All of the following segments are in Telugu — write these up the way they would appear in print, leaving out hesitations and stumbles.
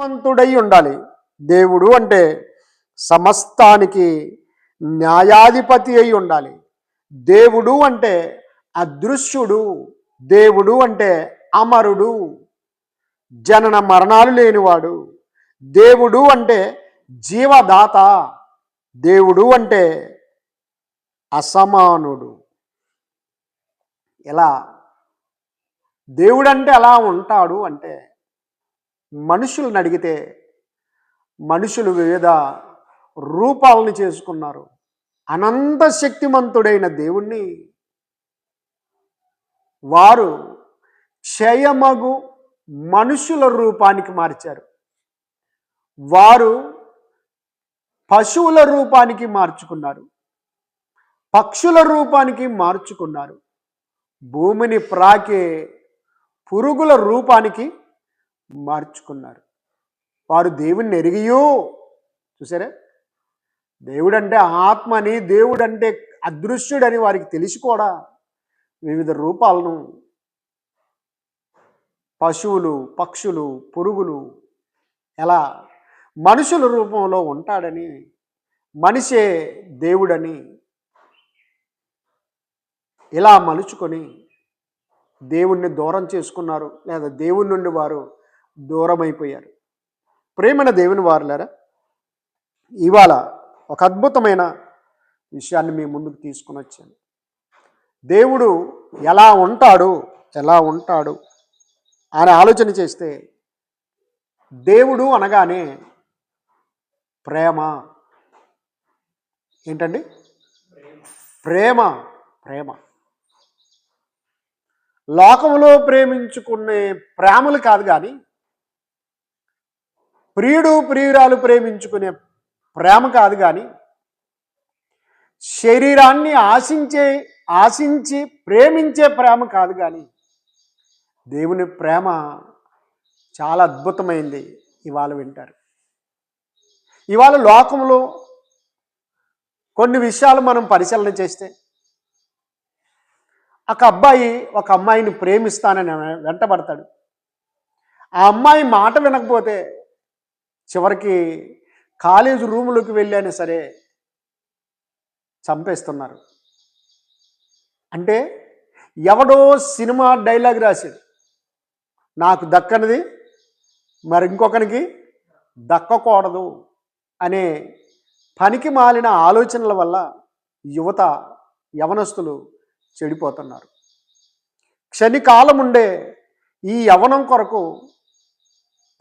నీతిమంతుడై ఉండాలి. దేవుడు అంటే సమస్తానికి న్యాయాధిపతి అయి ఉండాలి. దేవుడు అంటే అదృశ్యుడు. దేవుడు అంటే అమరుడు, జనన మరణాలు లేనివాడు. దేవుడు అంటే జీవదాత. దేవుడు అంటే అసమానుడు. ఎలా దేవుడు అంటే ఎలా ఉంటాడు అంటే, మనుషులను అడిగితే మనుషులు వివిధ రూపాలను చేసుకున్నారు. అనంత శక్తిమంతుడైన దేవుణ్ణి వారు క్షయమగు మనుషుల రూపానికి మార్చారు. వారు పశువుల రూపానికి మార్చుకున్నారు, పక్షుల రూపానికి మార్చుకున్నారు, భూమిని ప్రాకే పురుగుల రూపానికి మార్చుకున్నారు. వారు దేవుణ్ణి ఎరిగియో, చూసారా, దేవుడంటే ఆత్మని, దేవుడంటే అదృశ్యుడని వారికి తెలిసి కూడా వివిధ రూపాలను, పశువులు, పక్షులు, పురుగులు, ఎలా మనుషుల రూపంలో ఉంటాడని, మనిషే దేవుడని ఇలా మలుచుకొని దేవుణ్ణి దూరం చేసుకున్నారు, లేదా దేవుని నుండి వారు దూరం అయిపోయారు. ప్రేమైన దేవుని వారులారా, ఇవాళ ఒక అద్భుతమైన విషయాన్ని మీ ముందుకు తీసుకుని వచ్చాను. దేవుడు ఎలా ఉంటాడు అని ఆలోచన చేస్తే, దేవుడు అనగానే ప్రేమ. ఏంటండి? ప్రేమ. ప్రేమ లోకంలో ప్రేమించుకునే ప్రేమలు కాదు, కానీ ప్రియుడు ప్రియురాలు ప్రేమించుకునే ప్రేమ కాదు, కానీ శరీరాన్ని ఆశించి ప్రేమించే ప్రేమ కాదు, కానీ దేవుని ప్రేమ చాలా అద్భుతమైంది. ఇవాళ వింటారు. ఇవాళ లోకంలో కొన్ని విషయాలు మనం పరిశీలన చేస్తే, ఒక అబ్బాయి ఒక అమ్మాయిని ప్రేమిస్తానని వెంటబడతాడు. ఆ అమ్మాయి మాట వినకపోతే చివరికి కాలేజీ రూములోకి వెళ్ళైనా సరే చంపేస్తున్నారు. అంటే ఎవడో సినిమా డైలాగ్ రాశాడు, నాకు దక్కనిది మరి ఇంకొకరికి దక్కకూడదు అనే పనికి మాలిన ఆలోచనల వల్ల యవనస్తులు చెడిపోతున్నారు. క్షణికాలం ఉండే ఈ యవనం కొరకు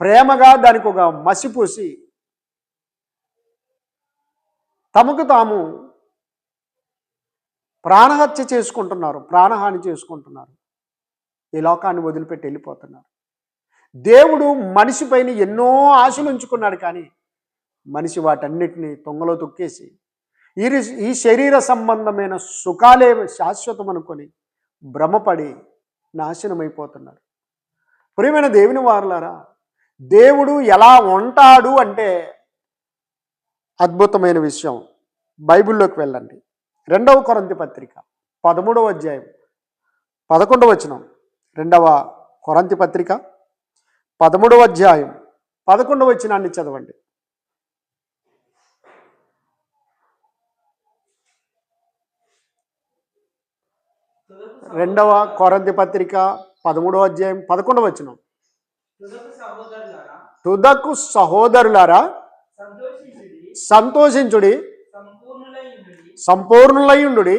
ప్రేమగా దానికి ఒక మసిపూసి తమకు తాము ప్రాణహత్య చేసుకుంటున్నారు, ప్రాణహాని చేసుకుంటున్నారు, ఈ లోకాన్ని వదిలిపెట్టి వెళ్ళిపోతున్నారు. దేవుడు మనిషి పైన ఎన్నో ఆశలు ఉంచుకున్నాడు, కానీ మనిషి వాటన్నిటినీ తొంగలో తొక్కేసి ఈ శరీర సంబంధమైన సుఖాలే శాశ్వతం అనుకొని భ్రమపడి నాశనమైపోతున్నారు. ప్రియమైన దేవుని వారులారా, దేవుడు ఎలా ఉంటాడు అంటే అద్భుతమైన విషయం. బైబిల్లోకి వెళ్ళండి. 2వ కొరింథీ పత్రిక 13వ అధ్యాయం 11వ వచనం. 2వ కొరింథీ పత్రిక 13వ అధ్యాయం 11వ వచనాన్ని చదవండి. రెండవ కొరింథీ పత్రిక 13వ అధ్యాయం 11వ వచనం. తుదకు సహోదరులారా సంతోషించుడి, సంపూర్ణులయ్యుండుడి,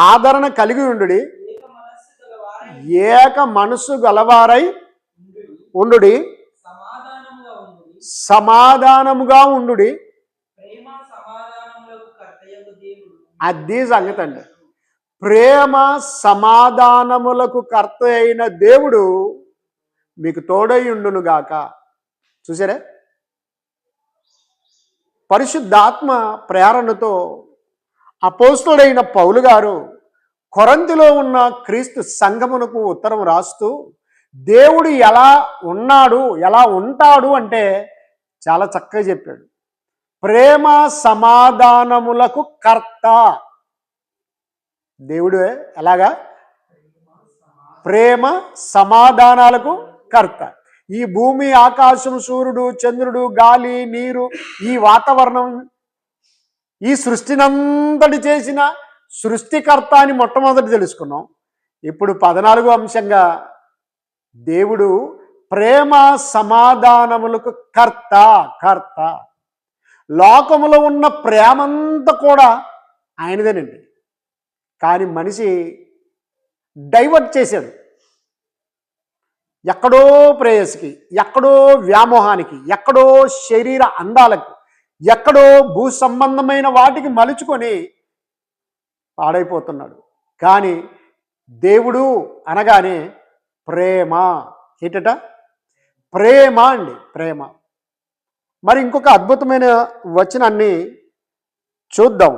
ఆదరణ కలిగి ఉండుడి, ఏక మనస్సు గలవారై ఉండుడి, సమాధానముగా ఉండుడి. అది సంగతి అండి. ప్రేమ సమాధానములకు కర్త అయిన దేవుడు మీకు తోడై ఉండును గాక. చూసారే, పరిశుద్ధాత్మ ప్రేరణతో అపోస్తలుడైన పౌలు గారు కొరింథీలో ఉన్న క్రీస్తు సంఘమునకు ఉత్తరం రాస్తూ దేవుడు ఎలా ఉంటాడు అంటే చాలా చక్కగా చెప్పాడు. ప్రేమ సమాధానములకు కర్త. దేవుడు ఎలాగా? ప్రేమ సమాధానాలకు కర్త. ఈ భూమి, ఆకాశం, సూర్యుడు, చంద్రుడు, గాలి, నీరు, ఈ వాతావరణం, ఈ సృష్టినంతటి చేసిన సృష్టికర్త అని మొట్టమొదటి తెలుసుకున్నాం. ఇప్పుడు 14వ అంశంగా దేవుడు ప్రేమ సమాధానములకు కర్త. కర్త లోకములో ఉన్న ప్రేమంతా కూడా ఆయనదేనండి. కానీ మనిషి డైవర్ట్ చేశాడు. ఎక్కడో ప్రేయస్కి, ఎక్కడో వ్యామోహానికి, ఎక్కడో శరీర అందాలకు, ఎక్కడో భూ సంబంధమైన వాటికి మలుచుకొని పాడైపోతున్నాడు. కానీ దేవుడు అనగానే ప్రేమ. ఏంటట? ప్రేమ అండి, ప్రేమ. మరి ఇంకొక అద్భుతమైన వచనాన్ని చూద్దాం.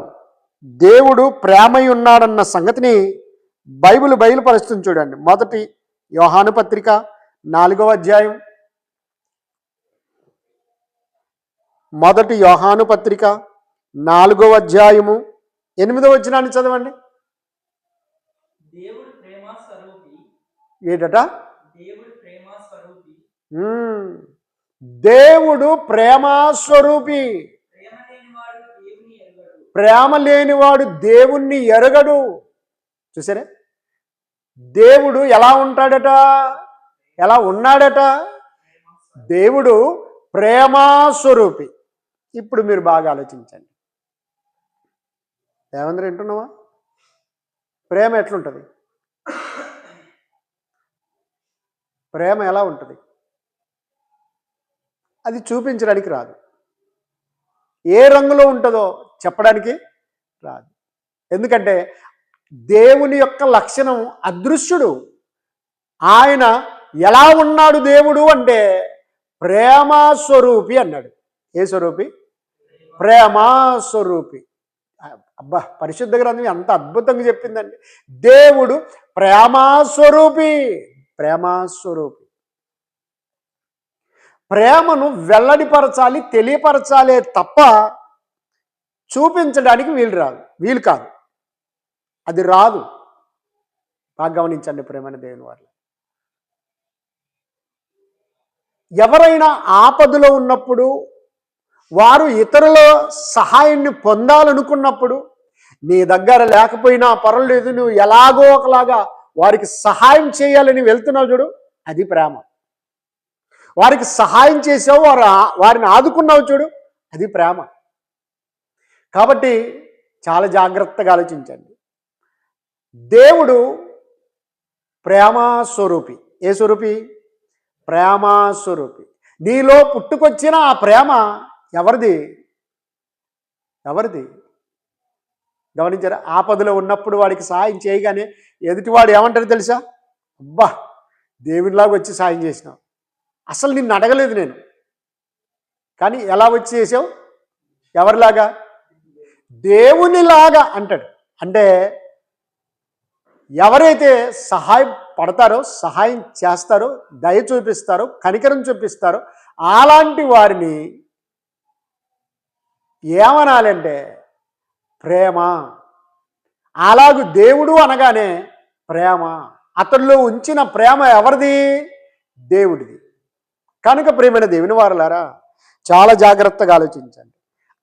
దేవుడు ప్రేమై ఉన్నాడన్న సంగతిని బైబిల్ బయలుపరుస్తుంది. చూడండి, మొదటి యోహాను పత్రిక 4వ అధ్యాయం. మొదటి యోహాను పత్రిక 4వ అధ్యాయము 8వ వచనాన్ని చదవండి. దేవుడు ప్రేమ స్వరూపి. ఏంటట? దేవుడు ప్రేమ స్వరూపి. దేవుడు ప్రేమ స్వరూపి. ప్రేమ లేనివాడు దేవుణ్ణి ఎరగడు. చూసారే, దేవుడు ఎలా ఉంటాడట? ఎలా ఉన్నాడట? దేవుడు ప్రేమ స్వరూపి. ఇప్పుడు మీరు బాగా ఆలోచించండి. ఏమందరూ వింటున్నావా? ప్రేమ ఎట్లుంటుంది? ప్రేమ ఎలా ఉంటుంది? అది చూపించడానికి రాదు. ఏ రంగులో ఉంటుందో చెప్పడానికి రాదు. ఎందుకంటే దేవుని యొక్క లక్షణం అదృశ్యుడు. ఆయన ఎలా ఉన్నాడు దేవుడు అంటే ప్రేమ స్వరూపి అన్నాడు. ఏ స్వరూపి? ప్రేమ స్వరూపి. అబ్బా, పరిశుద్ధ గ్రంథం ఎంత అద్భుతంగా చెప్పిందండి. దేవుడు ప్రేమ స్వరూపి. ప్రేమ స్వరూపి. ప్రేమను వెల్లడిపరచాలి, తెలియపరచాలే తప్ప చూపించడానికి వీలు కాదు. అది రాదు. బాగా గమనించండి ప్రేమైన దేవుని వారు. ఎవరైనా ఆపదలో ఉన్నప్పుడు, వారు ఇతరుల సహాయాన్ని పొందాలనుకున్నప్పుడు, నీ దగ్గర లేకపోయినా పర్వాలేదు, నువ్వు ఎలాగో ఒకలాగా వారికి సహాయం చేయాలని వెళ్తున్నావు చూడు, అది ప్రేమ. వారికి సహాయం చేసావు, వారిని ఆదుకున్నావు చూడు, అది ప్రేమ. కాబట్టి చాలా జాగ్రత్తగా ఆలోచించండి. దేవుడు ప్రేమ స్వరూపి. ఏ స్వరూపి? ప్రేమ స్వరూపి. నీలో పుట్టుకొచ్చిన ఆ ప్రేమ ఎవరిది? ఎవరిది? గమనించారా? ఆపదలో ఉన్నప్పుడు వాడికి సహాయం చేయగానే ఎదుటివాడు ఏమంటారు తెలుసా? అబ్బా, దేవునిలాగా వచ్చి సాయం చేసినావు, అసలు నిన్ను అడగలేదు నేను, కానీ ఎలా వచ్చి చేసావు? ఎవరిలాగా? దేవునిలాగా అంటాడు. అంటే ఎవరైతే సహాయపడతారో, సహాయం చేస్తారో, దయ చూపిస్తారో, కనికరం చూపిస్తారో అలాంటి వారిని ఏమనాలంటే ప్రేమ. అలాగూ దేవుడు అనగానే ప్రేమ. అతడిలో ఉంచిన ప్రేమ ఎవరిది? దేవుడిది. కనుక ప్రేమైన దేవుని వారలారా, చాలా జాగ్రత్తగా ఆలోచించండి.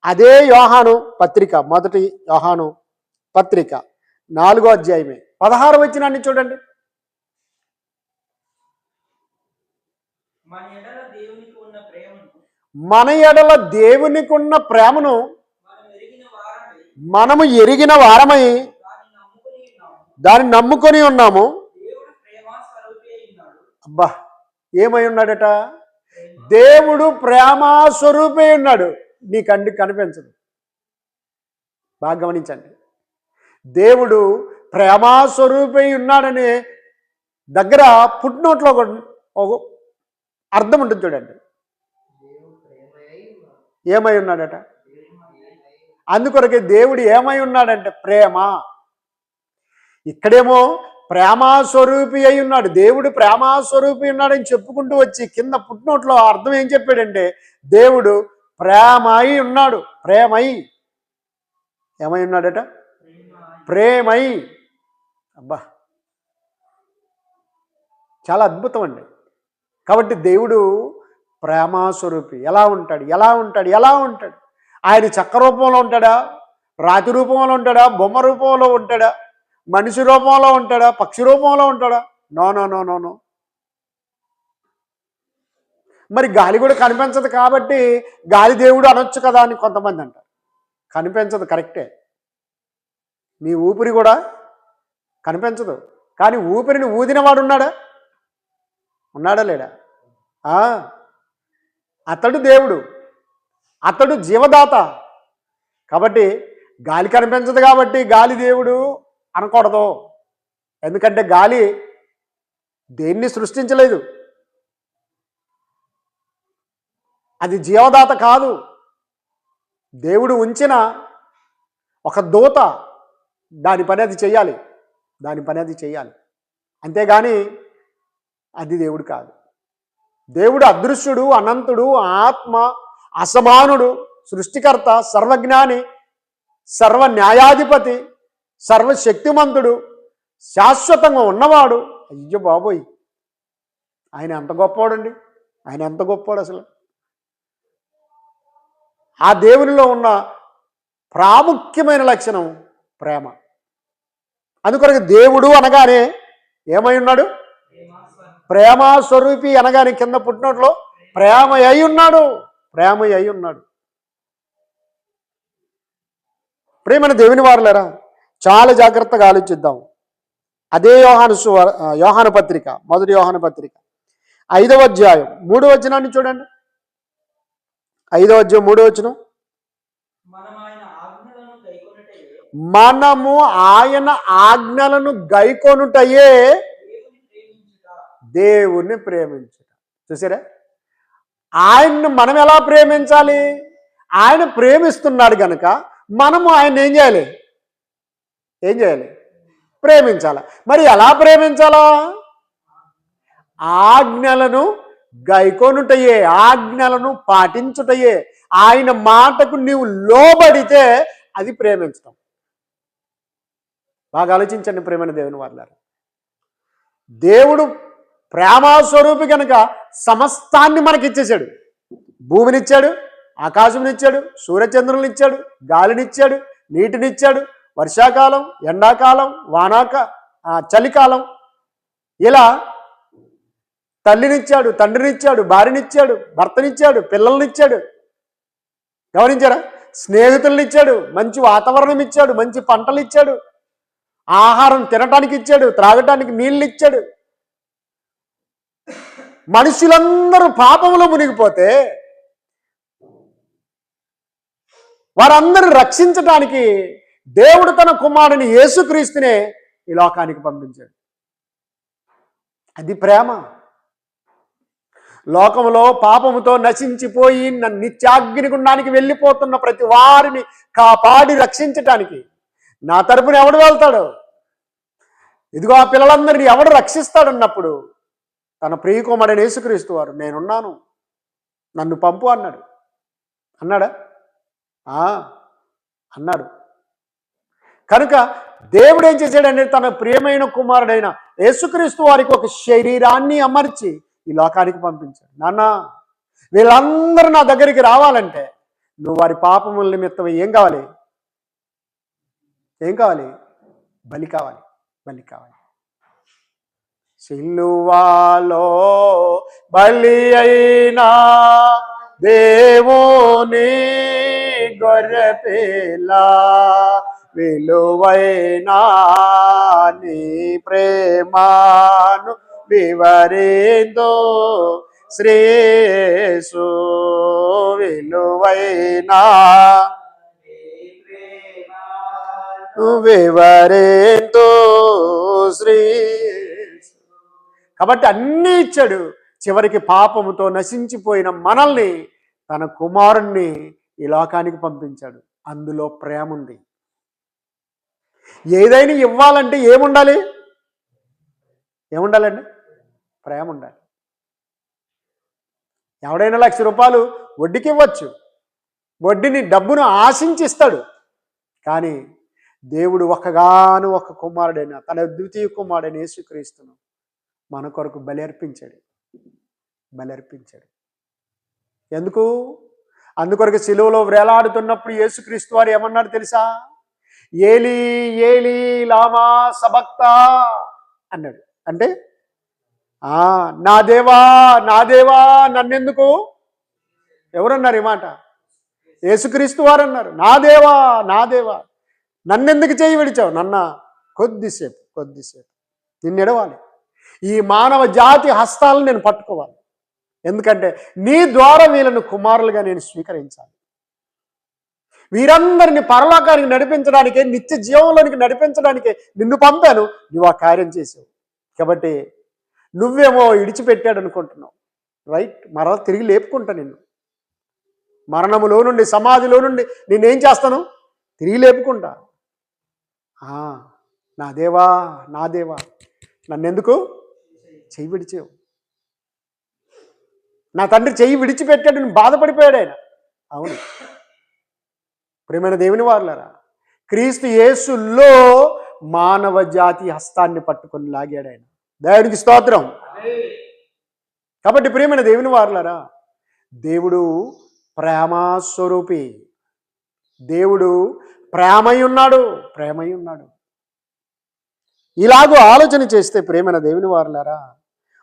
అదే యోహాను పత్రిక, మొదటి యోహాను పత్రిక 4వ అధ్యాయమే 16వ వచనాన్ని చూడండి. మన ఎడల దేవునికి ఉన్న ప్రేమను మనము ఎరిగిన వారమై దాన్ని నమ్ముకొని ఉన్నాము. అబ్బా, ఏమై ఉన్నాడట? దేవుడు ప్రేమ స్వరూపి ఉన్నాడు. నీ కంటికి కనిపించదు. బాగా గమనించండి. దేవుడు ప్రేమ స్వరూపి ఉన్నాడని దగ్గర పుట్టినోట్లో ఒక అర్థం ఉంటుంది చూడండి. ఏమై ఉన్నాడట? అందుకొరకే దేవుడు ఏమై ఉన్నాడంటే ప్రేమ. ఇక్కడేమో ప్రేమస్వరూపి అయి ఉన్నాడు. దేవుడు ప్రేమస్వరూపి ఉన్నాడని చెప్పుకుంటూ వచ్చి కింద పుట్టినోట్లో అర్థం ఏం చెప్పాడంటే దేవుడు ప్రేమై ఉన్నాడు. ప్రేమై ఏమై ఉన్నాడట? ప్రేమై. అబ్బా, చాలా అద్భుతం అండి. కాబట్టి దేవుడు ప్రేమస్వరూపి. ఎలా ఉంటాడు ఎలా ఉంటాడు ఎలా ఉంటాడు? ఆయన చెక్క రూపంలో ఉంటాడా, రాతి రూపంలో ఉంటాడా, బొమ్మ రూపంలో ఉంటాడా, మనిషి రూపంలో ఉంటాడా, పక్షి రూపంలో ఉంటాడా? No no no no no. మరి గాలి కూడా కనిపించదు కాబట్టి గాలి దేవుడు అనొచ్చు కదా అని కొంతమంది అంటారు. కనిపించదు, కరెక్టే. నీ ఊపిరి కూడా కనిపించదు, కానీ ఊపిరిని ఊదినవాడు ఉన్నాడా? ఉన్నాడా లేడా? అతడు దేవుడు, అతడు జీవదాత. కాబట్టి గాలి కనిపించదు కాబట్టి గాలి దేవుడు అనకూడదు. ఎందుకంటే గాలి దేన్ని సృష్టించలేదు, అది జీవదాత కాదు. దేవుడు ఉంచిన ఒక దూత, దాని పని అది చెయ్యాలి, దాని పని అది చెయ్యాలి. అంతేగాని అది దేవుడు కాదు. దేవుడు అదృశ్యుడు, అనంతుడు, ఆత్మ, అసమానుడు, సృష్టికర్త, సర్వజ్ఞాని, సర్వ న్యాయాధిపతి, సర్వశక్తిమంతుడు, శాశ్వతంగా ఉన్నవాడు. అయ్యో బాబోయ్, ఆయన ఎంత గొప్పవాడండి, ఆయన ఎంత గొప్పవాడు అసలు. ఆ దేవునిలో ఉన్న ప్రాముఖ్యమైన లక్షణం ప్రేమ. అందుకొరకు దేవుడు అనగానే ఏమై ఉన్నాడు? ప్రేమ స్వరూపి అనగానే కింద పుట్టినట్లో ప్రేమ అయి ఉన్నాడు, ప్రేమ అయి ఉన్నాడు. ప్రేమైన దేవుని వారులారా, చాలా జాగ్రత్తగా ఆలోచిద్దాం. అదే యోహాను పత్రిక, మొదటి యోహాను పత్రిక 5వ అధ్యాయం 3వ వచనాన్ని చూడండి. 5వ అధ్యాయం 3వ వచనం. మనము ఆయన ఆజ్ఞలను గైకొనుటయే దేవుణ్ణి ప్రేమించుట. చూసారా, ఆయన్ని మనం ఎలా ప్రేమించాలి? ఆయన ప్రేమిస్తున్నాడు కనుక మనము ఆయన ఏం చేయాలి? ప్రేమించాల. మరి ఎలా ప్రేమించాలా? ఆజ్ఞలను గైకొనుటయే, ఆజ్ఞలను పాటించుటయే. ఆయన మాటకు నీవు లోబడితే అది ప్రేమించటం. బాగా ఆలోచించండి ప్రేమైన దేవుని వారులారా. దేవుడు ప్రేమస్వరూపి కనుక సమస్తాన్ని మనకిచ్చేసాడు. భూమినిచ్చాడు, ఆకాశమునిచ్చాడు, సూర్యచంద్రులనిచ్చాడు, గాలినిచ్చాడు, నీటినిచ్చాడు, వర్షాకాలం, ఎండాకాలం, చలికాలం, ఇలా తల్లినిచ్చాడు, తండ్రినిచ్చాడు, భార్యనిచ్చాడు, భర్తనిచ్చాడు, పిల్లల్నిచ్చాడు. గమనించారా? స్నేహితులనిచ్చాడు, మంచి వాతావరణం ఇచ్చాడు, మంచి పంటలు ఇచ్చాడు, ఆహారం తినటానికి ఇచ్చాడు, త్రాగటానికి నీళ్ళు ఇచ్చాడు. మనుషులందరూ పాపంలో మునిగిపోతే వారందరూ రక్షించటానికి దేవుడు తన కుమారుని యేసుక్రీస్తునే ఈ లోకానికి పంపించాడు. అది ప్రేమ. లోకంలో పాపముతో నశించిపోయి నిత్యాగ్నిగుండానికి వెళ్ళిపోతున్న ప్రతి వారిని కాపాడి రక్షించటానికి నా తరపున ఎవడు వెళ్తాడు? ఇదిగో ఆ పిల్లలందరినీ ఎవడు రక్షిస్తాడన్నప్పుడు తన ప్రియకుమారుడైన యేసుక్రీస్తు వారు నేనున్నాను, నన్ను పంపు అన్నాడు. అన్నాడా? అన్నాడు. కనుక దేవుడు ఏం చేశాడంటే తన ప్రియమైన కుమారుడైన యేసుక్రీస్తు వారికి ఒక శరీరాన్ని అమర్చి ఈ లోకానికి పంపించాడు. నాన్న, వీళ్ళందరూ నా దగ్గరికి రావాలంటే నువ్వు వారి పాపముల నిమిత్తం ఏం కావాలి? బలి కావాలి. సిలువలో బలి అయినా దేవుని గొర్రెపిల్ల, విలువైనా నీ ప్రేమను వివరిందో శ్రేసు, విలువైనా వివరిందో శ్రీ. కాబట్టి అన్నీ ఇచ్చాడు. చివరికి పాపముతో నశించిపోయిన మనల్ని తన కుమారుణ్ణి ఈ లోకానికి పంపించాడు. అందులో ప్రేమ ఉంది. ఏదైనా ఇవ్వాలంటే ఏముండాలండి? ప్రేమ ఉండాలి. ఎవడైనా 1,00,000 రూపాయలు వడ్డీకి ఇవ్వచ్చు, వడ్డీని డబ్బును ఆశించిస్తాడు. కానీ దేవుడు ఒక్కగాను ఒక కుమారుడైన తన ద్వితీయ కుమారుడైన యేసుక్రీస్తును మన కొరకు బలి అర్పించాడు. బలర్పించాడు. ఎందుకు? అందుకొరకు సిలువలో వేలాడుతున్నప్పుడు యేసుక్రీస్తు వారు ఏమన్నాడు తెలుసా? ఏలీ ఏలీ లామా సబక్తా అన్నాడు. అంటే నా దేవా నా దేవా నన్నెందుకు? ఎవరన్నారు ఈ మాట? యేసుక్రీస్తు వారు అన్నారు, నా దేవా నా దేవా నన్నెందుకు చేయి విడిచావు? కొద్దిసేపు నిన్ను ఎడవాలి. ఈ మానవ జాతి హస్తాలను నేను పట్టుకోవాలి. ఎందుకంటే నీ ద్వారా వీళ్ళను కుమారులుగా నేను స్వీకరించాలి. వీరందరిని పరలోకానికి నడిపించడానికే, నిత్య జీవంలోనికి నడిపించడానికే నిన్ను పంపాను. నువ్వు ఆ కార్యం చేసావు. కాబట్టి నువ్వేమో ఇడిచిపెట్టాడు అనుకుంటున్నావు. రైట్, మరలా తిరిగి లేపుకుంటా నిన్ను. మరణములో నుండి, సమాధిలో నుండి నేనేం చేస్తాను? తిరిగి లేపుకుంటా. నా దేవా నా దేవా నన్నెందుకు చెయ్యి విడిచావు? నా తండ్రి చెయ్యి విడిచిపెట్టాడు, నేను బాధపడిపోయాడు ఆయన. అవును ప్రియమైన దేవుని వారలారా, క్రీస్తు యేసులో మానవ జాతి హస్తాన్ని పట్టుకొని లాగాడు ఆయన. దేవునికి స్తోత్రం. కాబట్టి ప్రియమైన దేవుని వారలారా, దేవుడు ప్రేమస్వరూపి. దేవుడు ప్రేమై ఉన్నాడు. ఇలాగూ ఆలోచన చేస్తే ప్రియమైన దేవుని వారలారా,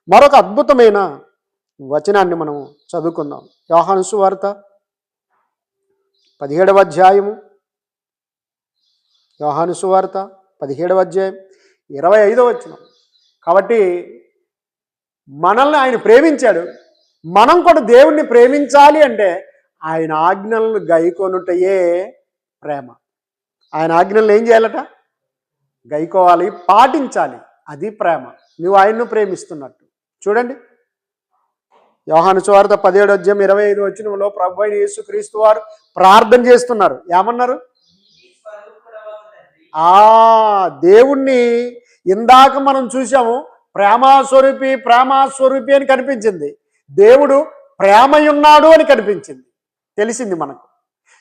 మరొక అద్భుతమైన వచనాన్ని మనం చదువుకుందాం. యోహాను సువార్త 17వ అధ్యాయము. యోహాను సువార్త 17వ అధ్యాయం 25వ వచనం. కాబట్టి మనల్ని ఆయన ప్రేమించాడు. మనం కూడా దేవుణ్ణి ప్రేమించాలి అంటే ఆయన ఆజ్ఞలను గైకొనుటయే ప్రేమ. ఆయన ఆజ్ఞలను ఏం చేయాలట? గైకోవాలి, పాటించాలి. అది ప్రేమ. నువ్వు ఆయన్ను ప్రేమిస్తున్నట్టు. చూడండి, యోహాను సువార్త 17వ అధ్యాయం 25వ వచనంలో ప్రభు అయిన యేసుక్రీస్తు వారు ప్రార్థన చేస్తున్నారు. ఏమన్నారు? దేవుణ్ణి ఇందాక మనం చూసాము, ప్రేమస్వరూపి అని కనిపించింది. దేవుడు ప్రేమయున్నాడు అని కనిపించింది, తెలిసింది మనకు.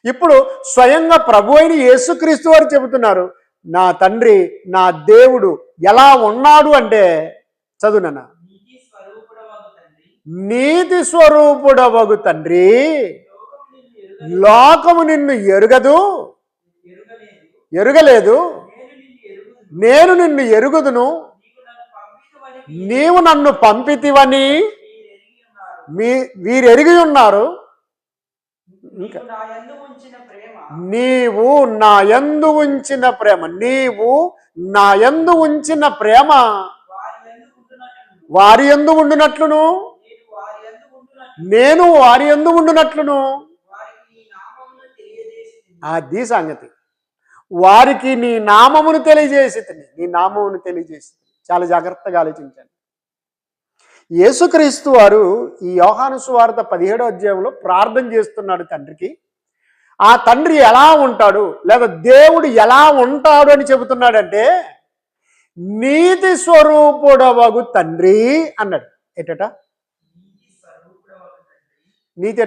ఇప్పుడు స్వయంగా ప్రభు అయిన యేసుక్రీస్తు వారు చెబుతున్నారు, నా తండ్రి నా దేవుడు ఎలా ఉన్నాడు అంటే, చదువునన్న, నీతి స్వరూపుడవగు తండ్రి లోకము నిన్ను ఎరుగలేదు, నేను నిన్ను ఎరుగుదును, నీవు నన్ను పంపితివని వీరెరిగి ఉన్నారు. ఇంకా నీవు నా యందు ఉంచిన ప్రేమ వారి యందు ఉండునట్లును, నేను వారి యందు ఉండునట్లును. అది సంగతి. వారికి నీ నామమును తెలియజేసి. చాలా జాగ్రత్తగా ఆలోచించండి. యేసుక్రీస్తు వారు ఈ యోహాను సువార్త 17వ అధ్యాయంలో ప్రార్థన చేస్తున్నాడు తండ్రికి. ఆ తండ్రి ఎలా ఉంటాడు, లేదా దేవుడు ఎలా ఉంటాడు అని చెబుతున్నాడంటే, నీతి స్వరూపుడవగు తండ్రి అన్నాడు. ఎటట నీతి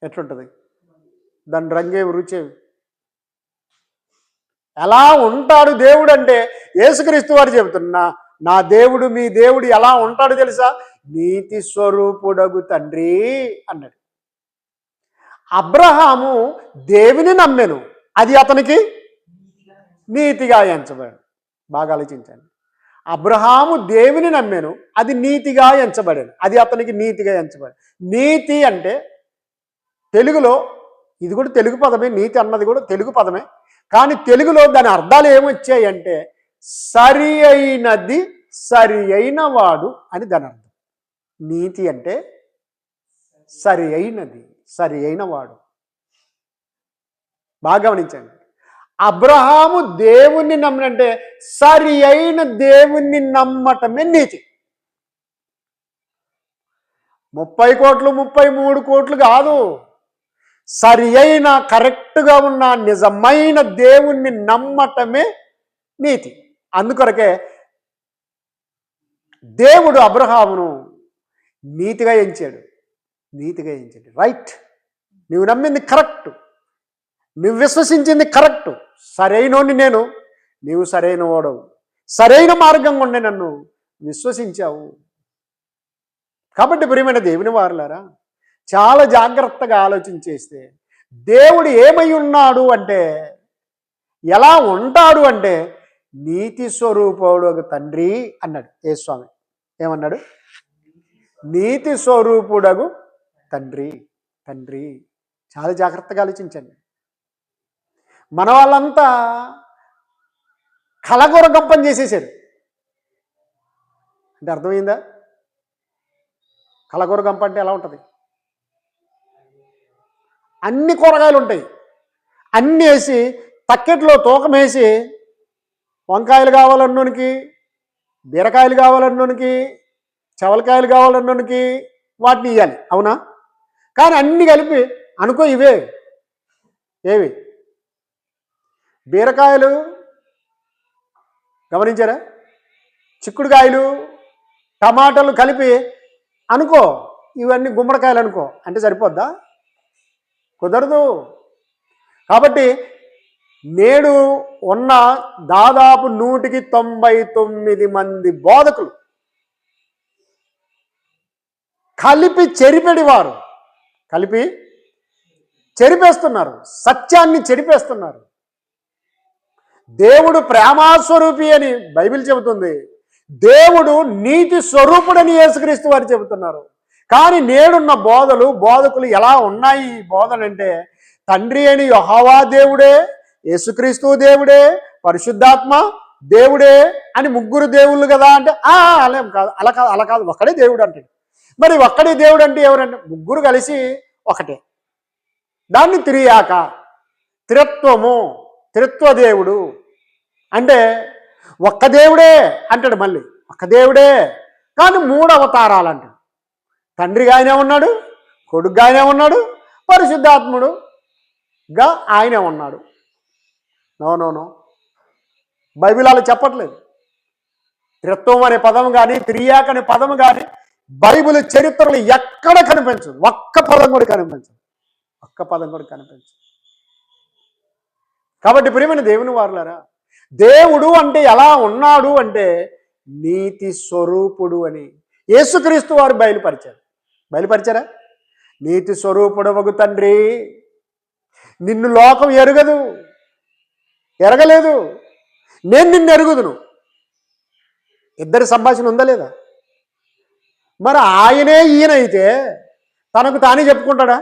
ఎట్లుంటుంది? దాని రంగే రుచేవి. ఎలా ఉంటాడు దేవుడు అంటే యేసుక్రీస్తు వారు చెబుతున్నా, నా దేవుడు మీ దేవుడు ఎలా ఉంటాడు తెలుసా? నీతి స్వరూపుడగు తండ్రి అన్నాడు. అబ్రహాము దేవుని నమ్మెను, అది అతనికి నీతిగా ఎంచబడాడు. బాగా ఆలోచించండి. అబ్రహాము దేవుని నమ్మెను, అది నీతిగా ఎంచబడాడు, అది అతనికి నీతిగా ఎంచబడాడు. నీతి అంటే తెలుగులో, ఇది కూడా తెలుగు పదమే, నీతి అన్నది కూడా తెలుగు పదమే. కానీ తెలుగులో దాని అర్థాలు ఏమొచ్చాయి అంటే, సరి అయినది, సరి అయిన వాడు అని దాని అర్థం. నీతి అంటే సరి అయినది, సరి అయిన వాడు. బాగా గమనించండి. అబ్రహాము దేవుణ్ణి నమ్మినంటే సరి అయిన దేవుణ్ణి నమ్మటమే నీతి. 30 కోట్లు 33 కోట్లు కాదు, సరి అయిన కరెక్ట్గా ఉన్న నిజమైన దేవుణ్ణి నమ్మటమే నీతి. అందుకొరకే దేవుడు అబ్రహామును నీతిగా ఎంచాడు. రైట్, నువ్వు నమ్మింది కరెక్ట్, నువ్వు విశ్వసించింది కరెక్ట్, సరైనోని నేను, నీవు సరైన వాడవు, సరైన మార్గం ఉండే నన్ను విశ్వసించావు. కాబట్టి ప్రియమైన దేవుని వారలారా, చాలా జాగ్రత్తగా ఆలోచించేస్తే దేవుడు ఏమై ఉన్నాడు అంటే, ఎలా ఉంటాడు అంటే, నీతి స్వరూపుడు ఒక తండ్రి అన్నాడు యేసుస్వామి. ఏమన్నాడు? నీతి స్వరూపుడగు తండ్రి. తండ్రి. చాలా జాగ్రత్తగా ఆలోచించండి. మన వాళ్ళంతా కలగొరగంపం చేసేసారు. అంటే అర్థమైందా? కలగొరగంప అంటే ఎలా ఉంటుంది? అన్ని కూరగాయలు ఉంటాయి, అన్నీ వేసి తక్కెట్లో తూకం వేసి, వంకాయలు కావాలన్నోనికి, బీరకాయలు కావాలన్నోనికి, చవలకాయలు కావాలన్నోనికి వాటిని ఇవ్వాలి. అవునా? కానీ అన్నీ కలిపి అనుకో ఇవే. ఏవి? బీరకాయలు గమనించారా? చిక్కుడుకాయలు, టమాటాలు కలిపి అనుకో ఇవన్నీ గుమ్మడికాయలు అనుకో అంటే సరిపోద్దా? కుదరదు. కాబట్టి నేడు ఉన్న దాదాపు 199 మంది బోధకులు కలిపి చెరిపెడివారు, కలిపి చెరిపేస్తున్నారు, సత్యాన్ని చెరిపేస్తున్నారు. దేవుడు ప్రేమాస్వరూపి అని బైబిల్ చెబుతుంది, దేవుడు నీతి స్వరూపుడని యేసుక్రీస్తు వారు చెబుతున్నారు. కానీ నేడున్న బోధకులు ఎలా ఉన్నాయి? ఈ బోధనంటే తండ్రి అని యెహోవా దేవుడే, యేసుక్రీస్తు దేవుడే, పరిశుద్ధాత్మ దేవుడే అని ముగ్గురు దేవుళ్ళు కదా అంటే అలా కాదు ఒక్కడే దేవుడు అంటాడు. మరి ఒక్కడే దేవుడు అంటే ఎవరంటే ముగ్గురు కలిసి ఒకటే. దాన్ని త్రియాక, త్రిత్వ దేవుడు అంటే ఒక్క దేవుడే అంటాడు. మళ్ళీ ఒక్క దేవుడే కానీ 3 అవతారాలు అంటాడు. తండ్రిగా ఆయనే ఉన్నాడు, కొడుకుగా ఆయనే ఉన్నాడు, పరిశుద్ధాత్ముడుగా ఆయనే ఉన్నాడు. నో బైబిల్ అలా చెప్పట్లేదు. త్రిత్వం అనే పదం కానీ, త్రియాక అనే పదం కానీ బైబిల్ చరిత్రలో ఎక్కడ కనిపించదు. ఒక్క పదం కూడా కనిపించదు. కాబట్టి ప్రియమైన దేవుని వారలారా, దేవుడు అంటే ఎలా ఉన్నాడు అంటే నీతి స్వరూపుడు అని యేసుక్రీస్తు వారు బయలుపరిచారా? నీతి స్వరూపుడు వగు తండ్రి, నిన్ను లోకం ఎరగలేదు, నేను నిన్ను ఎరుగుదును. ఇద్దరి సంభాషణ ఉందా లేదా? మరి ఆయనే ఈయనైతే తనకు తానే చెప్పుకుంటాడా?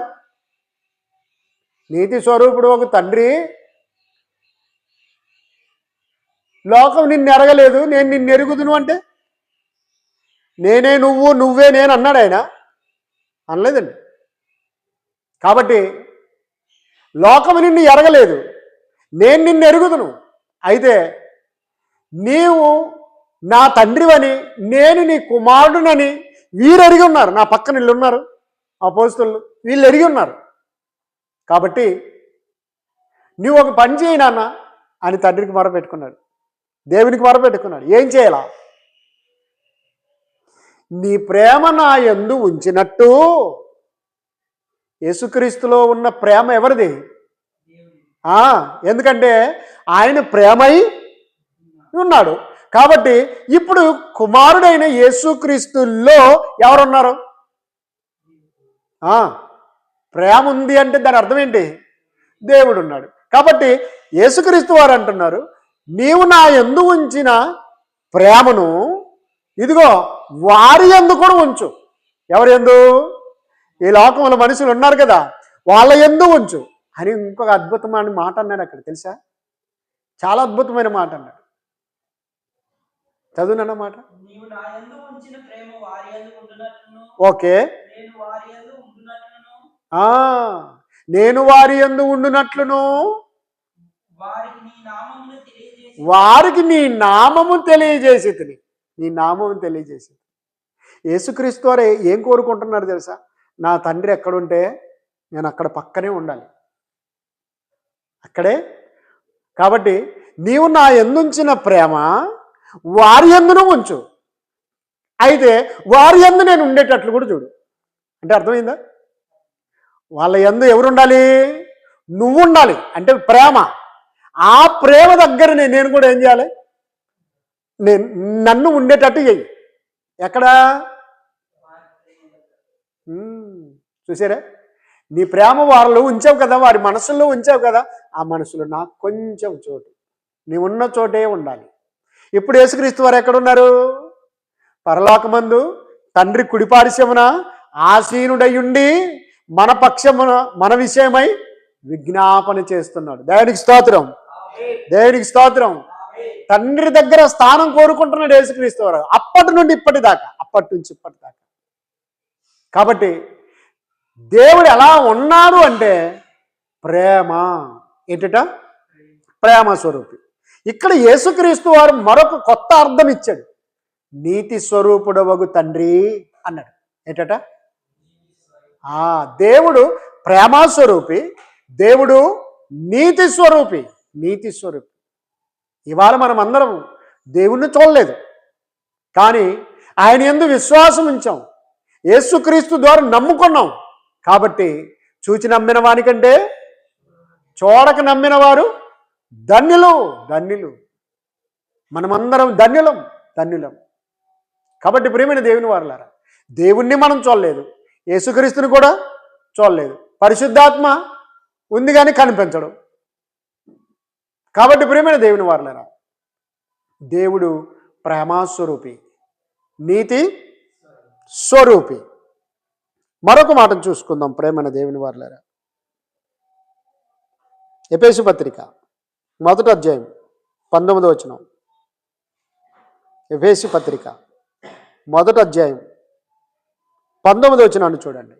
నీతి స్వరూపుడు ఒక తండ్రి, లోకం నిన్ను ఎరగలేదు, నేను నిన్ను ఎరుగుదును అంటే నేనే నువ్వు, నువ్వే నేను అన్నాడు ఆయన? అనలేదండి. కాబట్టి లోకం నిన్ను ఎరగలేదు, నేను నిన్ను ఎరుగుదును. అయితే నీవు నా తండ్రివని, నేను నీ కుమారుడునని వీరు ఎరిగి ఉన్నారు. నా పక్కన వీళ్ళు ఉన్నారు, అపోస్తలులు, వీళ్ళు ఎరిగి ఉన్నారు. కాబట్టి నువ్వు ఒక పని చేయి నాన్న అని తండ్రికి మొరపెట్టుకున్నాడు, దేవునికి మొరపెట్టుకున్నాడు. ఏం చేయాలా? నీ ప్రేమ నా యందు ఉంచినట్టు. యేసుక్రీస్తులో ఉన్న ప్రేమ ఎవరిది? ఎందుకంటే ఆయన ప్రేమై ఉన్నాడు. కాబట్టి ఇప్పుడు కుమారుడైన యేసుక్రీస్తుల్లో ఎవరున్నారు? ప్రేమ ఉంది అంటే దాని అర్థం ఏంటి? దేవుడు ఉన్నాడు. కాబట్టి యేసుక్రీస్తు వారు అంటున్నారు, నీవు నా యందు ఉంచిన ప్రేమను ఇదిగో వారి యందు కూడా ఉంచు. ఎవరి యందు? ఈ లోకంలో మనుషులు ఉన్నారు కదా, వాళ్ళ యందు ఉంచు అని ఇంకొక అద్భుతమైన మాట అన్నాడు అక్కడ. తెలుసా? చాలా అద్భుతమైన మాట అన్నాడు. చదువునన్నమాట. ఓకే. నేను వారి యందు ఉండునట్లును వారికి నీ నామము తెలియజేసి యేసుక్రీస్తు వారు ఏం కోరుకుంటున్నారు తెలుసా? నా తండ్రి ఎక్కడుంటే నేను అక్కడ పక్కనే ఉండాలి, అక్కడే. కాబట్టి నీవు నా యందుంచిన ప్రేమ వారి యందును ఉంచు, అయితే వారి యందు నేను ఉండేటట్లు కూడా చూడు. అంటే అర్థమైందా? వాళ్ళ యందు ఎవరు ఉండాలి? నువ్వు ఉండాలి. అంటే ప్రేమ. ఆ ప్రేమ దగ్గరనే నేను కూడా ఏం చేయాలి? నన్ను ఉండేటట్టు చెయ్యి. ఎక్కడా? చూసారా? నీ ప్రేమ వారిలో ఉంచావు కదా, వారి మనసుల్లో ఉంచావు కదా, ఆ మనసులో నాకు కొంచెం చోటు, నీ ఉన్న చోటే ఉండాలి. ఇప్పుడు యేసుక్రీస్తు వారు ఎక్కడున్నారు? పరలోకమందు తండ్రి కుడిపారిశమున ఆసీనుడయుండి మన పక్షమున మన విషయమై విజ్ఞాపన చేస్తున్నాడు. దేవునికి స్తోత్రం, దేవునికి స్తోత్రం. తండ్రి దగ్గర స్థానం కోరుకుంటున్నాడు యేసుక్రీస్తు వారు, అప్పటి నుండి ఇప్పటిదాకా, అప్పటి నుంచి ఇప్పటిదాకా. కాబట్టి దేవుడు ఎలా ఉన్నాడు అంటే ప్రేమ. ఏంటట? ప్రేమ స్వరూపి. ఇక్కడ యేసుక్రీస్తు వారు మరొక కొత్త అర్థం ఇచ్చాడు. నీతి స్వరూపుడవగు తండ్రి అన్నాడు. ఏంటట? దేవుడు ప్రేమస్వరూపి, దేవుడు నీతి స్వరూపి. నీతి స్వరూపి. ఇవాళ మనం అందరం దేవుణ్ణి చూడలేదు, కానీ ఆయన యందు విశ్వాసం ఉంచాం, యేసుక్రీస్తు ద్వారా నమ్ముకున్నాం. కాబట్టి చూచి నమ్మిన వానికంటే చూడక నమ్మిన వారు ధన్యులు, ధన్యులు. మనమందరం ధన్యులం, ధన్యులం. కాబట్టి ప్రియమైన దేవుని వారలారా, దేవుణ్ణి మనం చూడలేదు, యేసుక్రీస్తుని కూడా చూడలేదు, పరిశుద్ధాత్మ ఉంది కానీ కనిపించడం. కాబట్టి ప్రియమైన దేవుని వారలారా, దేవుడు ప్రేమస్వరూపి, నీతి స్వరూపి. మరొక మాటను చూసుకుందాం ప్రేమైన దేవుని వారలారా. ఎఫెసు పత్రిక 1వ అధ్యాయం 19వ వచనం. ఎఫెసు పత్రిక 1వ అధ్యాయం 19వ వచనాన్ని చూడండి.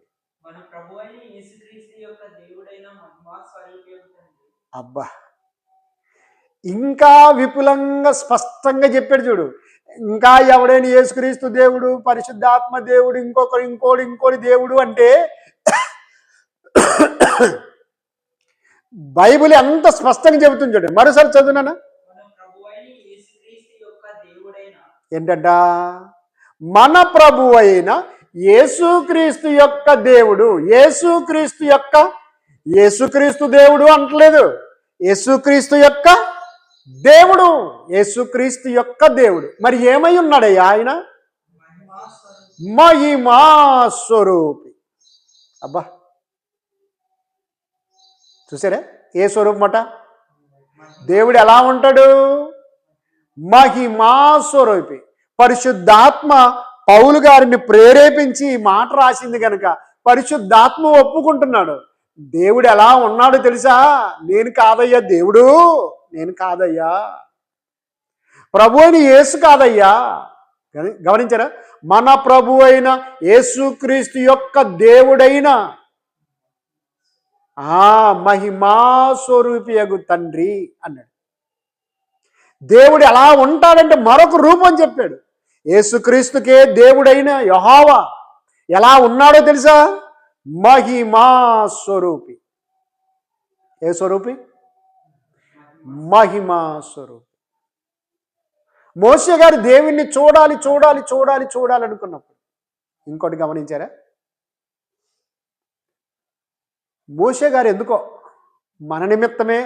మన ప్రభువైన యేసుక్రీస్తు యొక్క దేవుడైన మహిమా స్వరూపి అబ్బా, ఇంకా విపులంగా స్పష్టంగా చెప్పాడు చూడు. ఇంకా ఎవడైనా యేసుక్రీస్తు దేవుడు, పరిశుద్ధాత్మ దేవుడు, ఇంకోటి దేవుడు అంటే బైబిల్ ఎంత స్పష్టంగా చెబుతుంది చూడండి. మరోసారి చదువునా? ఏంటంట? మన ప్రభు అయిన యేసుక్రీస్తు యొక్క దేవుడు. యేసుక్రీస్తు దేవుడు అంటలేదు, యేసుక్రీస్తు యొక్క దేవుడు. యేసుక్రీస్తు యొక్క దేవుడు. మరి ఏమై ఉన్నాడయ్యా ఆయన? మహిమా స్వరూపి. అబ్బా, చూసారా? ఏ స్వరూపమట? దేవుడు ఎలా ఉంటాడు? మహిమా స్వరూపి. పరిశుద్ధాత్మ పౌలు గారిని ప్రేరేపించి ఈ మాట రాసింది కనుక పరిశుద్ధాత్మ ఒప్పుకుంటున్నాడు. దేవుడు ఎలా ఉన్నాడో తెలుసా? నేను కాదయ్యా దేవుడు, నేను కాదయ్యా, ప్రభు అయిన యేసు కాదయ్యా. గమనించారా? మన ప్రభు అయిన యేసుక్రీస్తు యొక్క దేవుడైన మహిమా స్వరూపియగు తండ్రి అన్నాడు. దేవుడు ఎలా ఉంటాడంటే మరొక రూపం చెప్పాడు. యేసుక్రీస్తుకే దేవుడైన యెహోవా ఎలా ఉన్నాడో తెలుసా? మహిమా స్వరూపి. ఏ స్వరూపి? మహిమా స్వరూపి. మోషే గారు దేవుణ్ణి చూడాలి అనుకున్నప్పుడు ఇంకోటి గమనించారా? మోషే గారు ఎందుకో మన నిమిత్తమే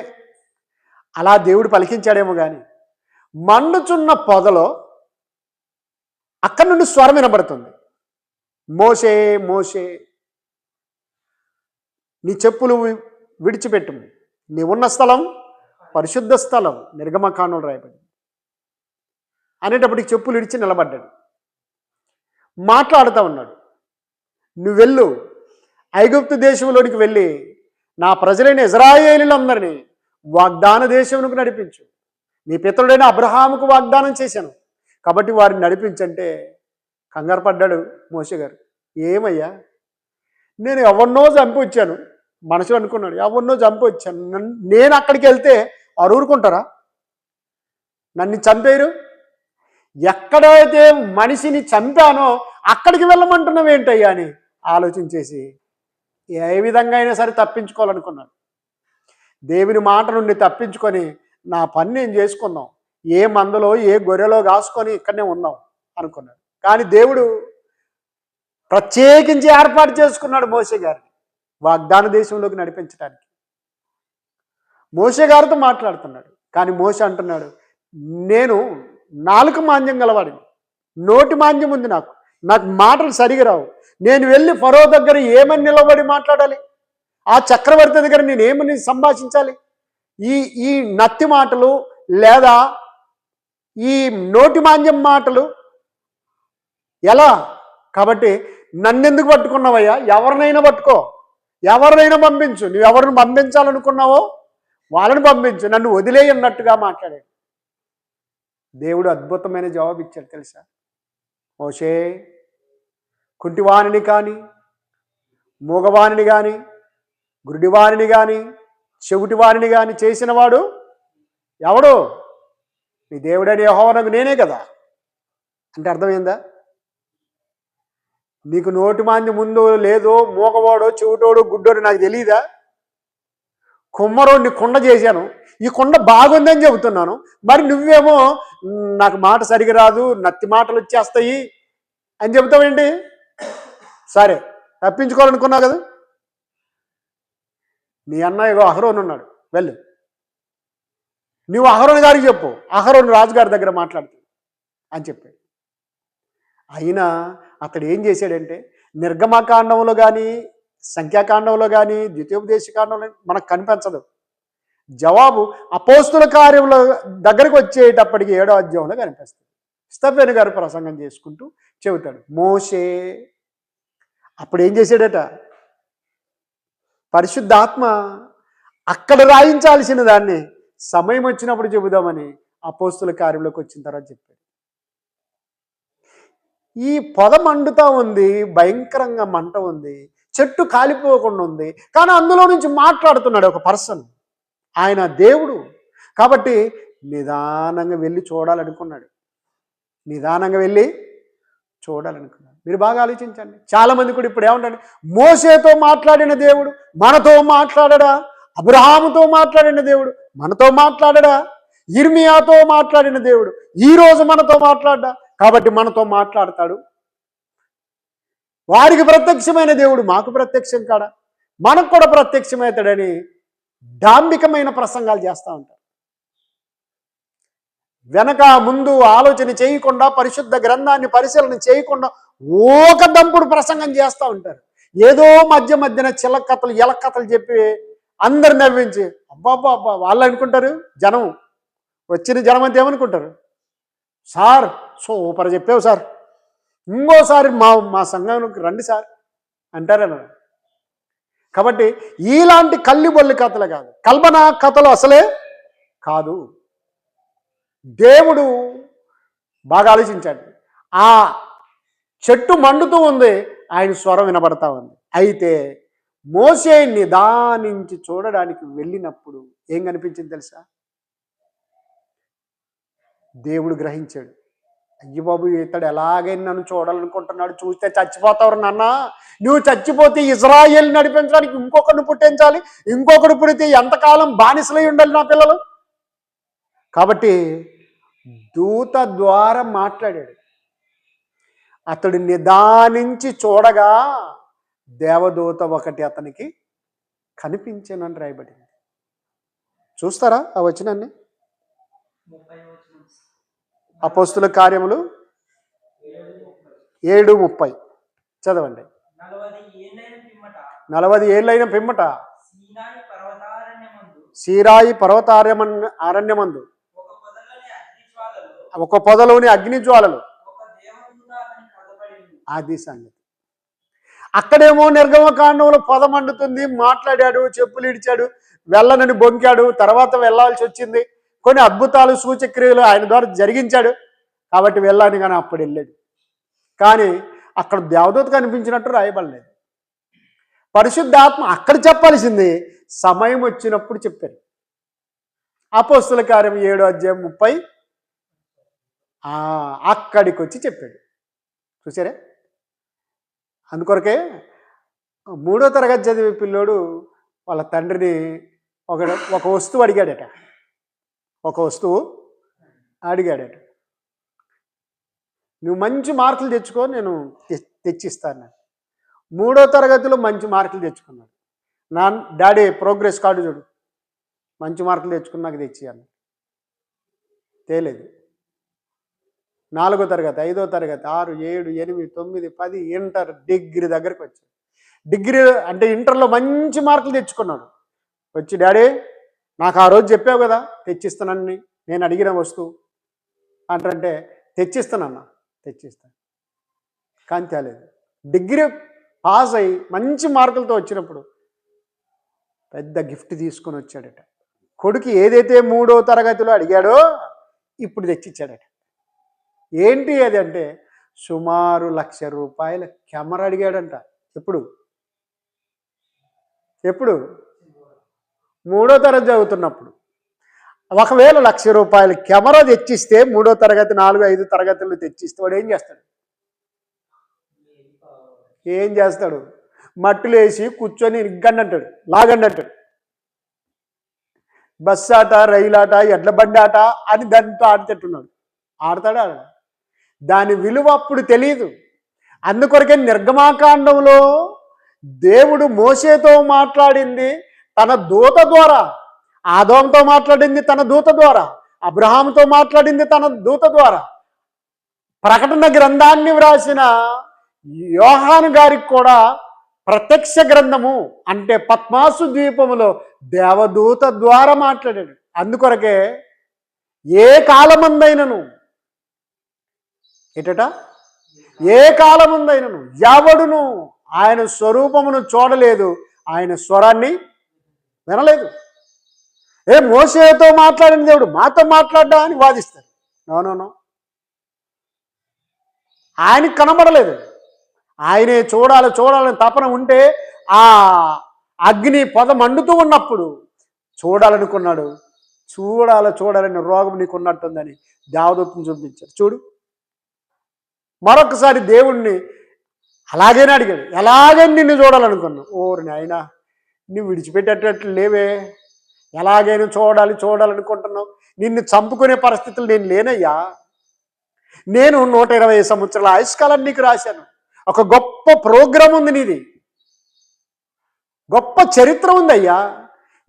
అలా దేవుడు పలికించాడేమో కానీ మండుచున్న పొదలో అక్కడి నుండి స్వరం వినబడుతుంది. మోషే మోషే, నీ చెప్పులు విడిచిపెట్టుము, నీ ఉన్న స్థలం పరిశుద్ధ స్థలం, నిర్గమకాండంలో రాయబడింది అనేటప్పటికి చెప్పులు విడిచి నిలబడ్డాడు. మాట్లాడుతూ ఉన్నాడు, నువ్వు వెళ్ళు, ఐగుప్తు దేశంలోనికి వెళ్ళి నా ప్రజలైన ఇశ్రాయేలీయులందరినీ వాగ్దాన దేశమునకు నడిపించు. నీ పితరుడైన అబ్రహాముకు వాగ్దానం చేశాను కాబట్టి వారిని నడిపించంటే కంగారు పడ్డాడు మోషే గారు. ఏమయ్యా, నేను ఎవరినో చంపి వచ్చాను, మనసులో అనుకున్నాడు, ఎవరినో చంపి వచ్చాను, నేను అక్కడికి వెళ్తే వారు ఊరుకుంటారా? నన్ను చంపేరు. ఎక్కడైతే మనిషిని చంపానో అక్కడికి వెళ్ళమంటున్నావు ఏంటయ్యా అని ఆలోచించేసి ఏ విధంగా అయినా సరే తప్పించుకోవాలనుకున్నాడు. దేవుని మాట నుండి తప్పించుకొని నా పని నేను చేసుకుందాం, ఏ మందలో ఏ గొర్రెలో కాసుకొని ఇక్కడనే ఉందాం అనుకున్నాడు. కానీ దేవుడు ప్రత్యేకించి ఏర్పాటు చేసుకున్నాడు మోషే గారిని వాగ్దాన దేశంలోకి నడిపించడానికి. మోషే గారితో మాట్లాడుతున్నాడు. కానీ మోషే అంటున్నాడు, నేను నాలుక మాంద్యం గలవాడిని, నోటి మాంద్యం ఉంది నాకు, నాకు మాటలు సరిగా రావు. నేను వెళ్ళి ఫరో దగ్గర ఏమని నిలబడి మాట్లాడాలి? ఆ చక్రవర్తి దగ్గర నేను ఏమని సంభాషించాలి? ఈ ఈ నత్తి మాటలు లేదా ఈ నోటి మాంద్యం మాటలు ఎలా? కాబట్టి నన్నెందుకు పట్టుకున్నావయ్యా? ఎవరినైనా పట్టుకో, ఎవరినైనా పంపించు. నువ్వు ఎవరిని పంపించాలనుకున్నావో వాళ్ళని పంపించు, నన్ను వదిలేయన్నట్టుగా మాట్లాడాడు. దేవుడు అద్భుతమైన జవాబు ఇచ్చాడు తెలుసా? మోషే, కుంటివాణిని కానీ, మూగవాణిని కానీ, గురుడివాణిని కానీ, చెవిటివాణిని కానీ చేసినవాడు ఎవడు? నీ దేవుడని యెహోవానగు నేనే కదా. అంటే అర్థమైందా? నీకు నోటి మాంద్యం ముందు లేదో, మూగవాడో, చెవిటోడు, గుడ్డోడు నాకు తెలియదా? కుమ్మరోడిని కుండ చేశాను, ఈ కుండ బాగుందని చెబుతున్నాను, మరి నువ్వేమో నాకు మాట సరిగా రాదు, నత్తి మాటలు వచ్చేస్తాయి అని చెబుతావేంటి? సరే, తప్పించుకోవాలనుకున్నావు కదా. నీ అన్నయ్యగో అహరోను ఉన్నాడు, వెళ్ళు, నువ్వు అహరోను గారికి చెప్పు, అహరోను రాజుగారి దగ్గర మాట్లాడుతాడు అని చెప్పాడు. అయినా అతడు ఏం చేశాడంటే, నిర్గమకాండంలో కానీ, సంఖ్యాకాండంలో కానీ, ద్వితీయోపదేశకాండంలో మనకు కనిపించదు. జవాబు అపోస్తుల కార్యముల దగ్గరికి వచ్చేటప్పటికి 7వ అధ్యాయంలో కనిపిస్తుంది. స్తెఫెను గారు ప్రసంగం చేసుకుంటూ చెబుతాడు, మోషే అప్పుడు ఏం చేశాడట? పరిశుద్ధాత్మ అక్కడ రాయించాల్సిన దాన్ని సమయం వచ్చినప్పుడు చెబుదామని అపోస్తుల కార్యంలోకి వచ్చిన తర్వాత చెప్పాడు. ఈ పొద మండుతా ఉంది, భయంకరంగా మంట ఉంది, చెట్టు కాలిపోకుండా ఉంది, కానీ అందులో నుంచి మాట్లాడుతున్నాడు ఒక పర్సన్. ఆయన దేవుడు కాబట్టి నిదానంగా వెళ్ళి చూడాలనుకున్నాడు. నిదానంగా వెళ్ళి చూడాలనుకున్నాడు. మీరు బాగా ఆలోచించండి. చాలామంది కూడా ఇప్పుడు ఏమంటారు, మోషేతో మాట్లాడిన దేవుడు మనతో మాట్లాడడా? అబ్రహాముతో మాట్లాడిన దేవుడు మనతో మాట్లాడడా? ఇర్మియాతో మాట్లాడిన దేవుడు ఈరోజు మనతో మాట్లాడ్డా? కాబట్టి మనతో మాట్లాడతాడు. వారికి ప్రత్యక్షమైన దేవుడు మాకు ప్రత్యక్షం కాడా? మనకు కూడా ప్రత్యక్షమవుతాడని డాంబికమైన ప్రసంగాలు చేస్తూ ఉంటారు. వెనక ముందు ఆలోచన చేయకుండా, పరిశుద్ధ గ్రంథాన్ని పరిశీలన చేయకుండా ఒక దంపుడు ప్రసంగం చేస్తూ ఉంటారు. ఏదో మధ్య మధ్యన చిలక కథలు, ఎలక కథలు చెప్పి అందరు నవ్వించి అబ్బాబ్బా అబ్బా వాళ్ళు అనుకుంటారు. జనం వచ్చిన జనం అంతా ఏమనుకుంటారు? సార్ సూపర్ చెప్పావు సార్, ఇంకోసారి మా సంఘానికి రండి సార్ అంటారన్న. కాబట్టి ఇలాంటి కల్లిబొల్లి కథలు కాదు, కల్పన కథలు అసలే కాదు. దేవుడు బాగా ఆలోచించండి. ఆ చెట్టు మండుతూ ఉంది, ఆయన స్వరం వినబడతా ఉంది. అయితే మోషే నిదానించి చూడడానికి వెళ్ళినప్పుడు ఏం కనిపించింది తెలుసా? దేవుడు గ్రహించాడు, అయ్య బాబు ఇతడు ఎలాగైనా నన్ను చూడాలనుకుంటున్నాడు, చూస్తే చచ్చిపోతావు నాన్న, నువ్వు చచ్చిపోతే ఇజ్రాయేల్ నడిపించడానికి ఇంకొకరిని పుట్టించాలి, ఇంకొకరు పుడితే ఎంతకాలం బానిసలై ఉండాలి నా పిల్లలు. కాబట్టి దూత ద్వారా మాట్లాడాడు. అతడు నిదానించి చూడగా దేవదూత ఒకటి అతనికి కనిపించానని రాయబడింది. చూస్తారా ఆ వచనాన్ని? 30వ వచనం. అపోస్తుల కార్యములు 7:30 చదవండి. 40 ఏళ్ళైన పిమ్మట సీరాయి పర్వతారణ్యమందు ఒక పొదలోని అగ్నిజ్వాలలు. అది సంగతి. అక్కడేమో నిర్గమకాండంలో పొద మండుతుంది, మాట్లాడాడు, చెప్పులు ఇడిచాడు, వెళ్ళనని బొంకాడు, తర్వాత వెళ్ళాల్సి వచ్చింది, కొన్ని అద్భుతాలు సూచక్రియలు ఆయన ద్వారా జరిగించాడు కాబట్టి వెళ్ళాను. కానీ అప్పుడు వెళ్ళాడు, కానీ అక్కడ దేవదూత కనిపించినట్టు రాయబడలేదు. పరిశుద్ధాత్మ అక్కడ చెప్పాల్సింది సమయం వచ్చినప్పుడు చెప్పారు. అపోస్తుల కార్యం 7:30 అక్కడికి వచ్చి చెప్పాడు. చూసారే? అందుకొరకే 3వ తరగతి చదివే పిల్లోడు వాళ్ళ తండ్రిని ఒక వస్తువు అడిగాడట. ఒక వస్తువు అడిగాడట. నువ్వు మంచి మార్కులు తెచ్చుకో, నేను తెచ్చిస్తాను. 3వ తరగతిలో మంచి మార్కులు తెచ్చుకున్నాడు. డాడీ ప్రోగ్రెస్ కార్డు చూడు, మంచి మార్కులు తెచ్చుకున్నాక తెచ్చేయాలి. తేలేదు. 4వ తరగతి, 5వ తరగతి, 6, 7, 8, 9, 10 ఇంటర్ డిగ్రీ దగ్గరికి వచ్చాడు. డిగ్రీ అంటే ఇంటర్లో మంచి మార్కులు తెచ్చుకున్నాడు. వచ్చి డాడీ నాకు ఆ రోజు చెప్పావు కదా తెచ్చిస్తానని, నేను అడిగిన వస్తువు అంటే తెచ్చిస్తానన్నా, తెచ్చిస్తాను. కానీ తేలేదు. డిగ్రీ పాస్ అయ్యి మంచి మార్కులతో వచ్చినప్పుడు పెద్ద గిఫ్ట్ తీసుకొని వచ్చాడట. కొడుకు ఏదైతే 3వ తరగతిలో అడిగాడో ఇప్పుడు తెచ్చిచ్చాడట. ఏంటి అది అంటే సుమారు ₹1,00,000 కెమెరా అడిగాడంట. ఎప్పుడు 3వ తరగతి చదువుతున్నప్పుడు. ఒకవేళ ₹1,00,000 కెమెరా తెచ్చిస్తే 3వ తరగతి, 4, 5 తరగతులు తెచ్చిస్తే వాడు ఏం చేస్తాడు? ఏం చేస్తాడు? మట్టిలో వేసి కూర్చొని ఇగ్గండి అంటాడు, లాగండి అంటాడు. బస్సు ఆట, రైలు ఆట, ఎడ్ల బండి ఆట అని దాంతో ఆడుతుంటున్నాడు. ఆడతాడా? దాని విలువ అప్పుడు తెలియదు. అందుకొరకే నిర్గమాకాండంలో దేవుడు మోషేతో మాట్లాడింది తన దూత ద్వారా, ఆదోముతో మాట్లాడింది తన దూత ద్వారా, అబ్రహాముతో మాట్లాడింది తన దూత ద్వారా, ప్రకటన గ్రంథాన్ని వ్రాసిన యోహాను గారికి కూడా ప్రత్యక్ష గ్రంథము అంటే పద్మాసు ద్వీపములో దేవదూత ద్వారా మాట్లాడాడు. అందుకొరకే ఏ కాలమందైనను ఏటట ఏ కాలమందైనను ఎవడును ఆయన స్వరూపమును చూడలేదు, ఆయన స్వరాన్ని వినలేదు. మోషేతో మాట్లాడిన దేవుడు మాతో మాట్లాడ్డా అని వాదిస్తారు. నో, ఆయనకి కనబడలేదు. ఆయనే చూడాలని తపన ఉంటే ఆ అగ్ని పొద మండుతూ ఉన్నప్పుడు చూడాలనుకున్నాడు. చూడాలని రోగం నీకు ఉన్నట్టుందని దేవదూతను చూపించారు. చూడు, మరొకసారి దేవుణ్ణి అలాగేనే అడిగాడు, ఎలాగని నిన్ను చూడాలనుకున్నావు. ఓరి నాయన, నువ్వు విడిచిపెట్టేటట్లు లేవే, ఎలాగైనా చూడాలనుకుంటున్నావు. నిన్ను చంపుకునే పరిస్థితులు నేను లేనయ్యా. నేను 120 సంవత్సరాల ఆయుష్కాలాన్ని నీకు రాశాను. ఒక గొప్ప ప్రోగ్రాం ఉంది, నీది గొప్ప చరిత్ర ఉందయ్యా.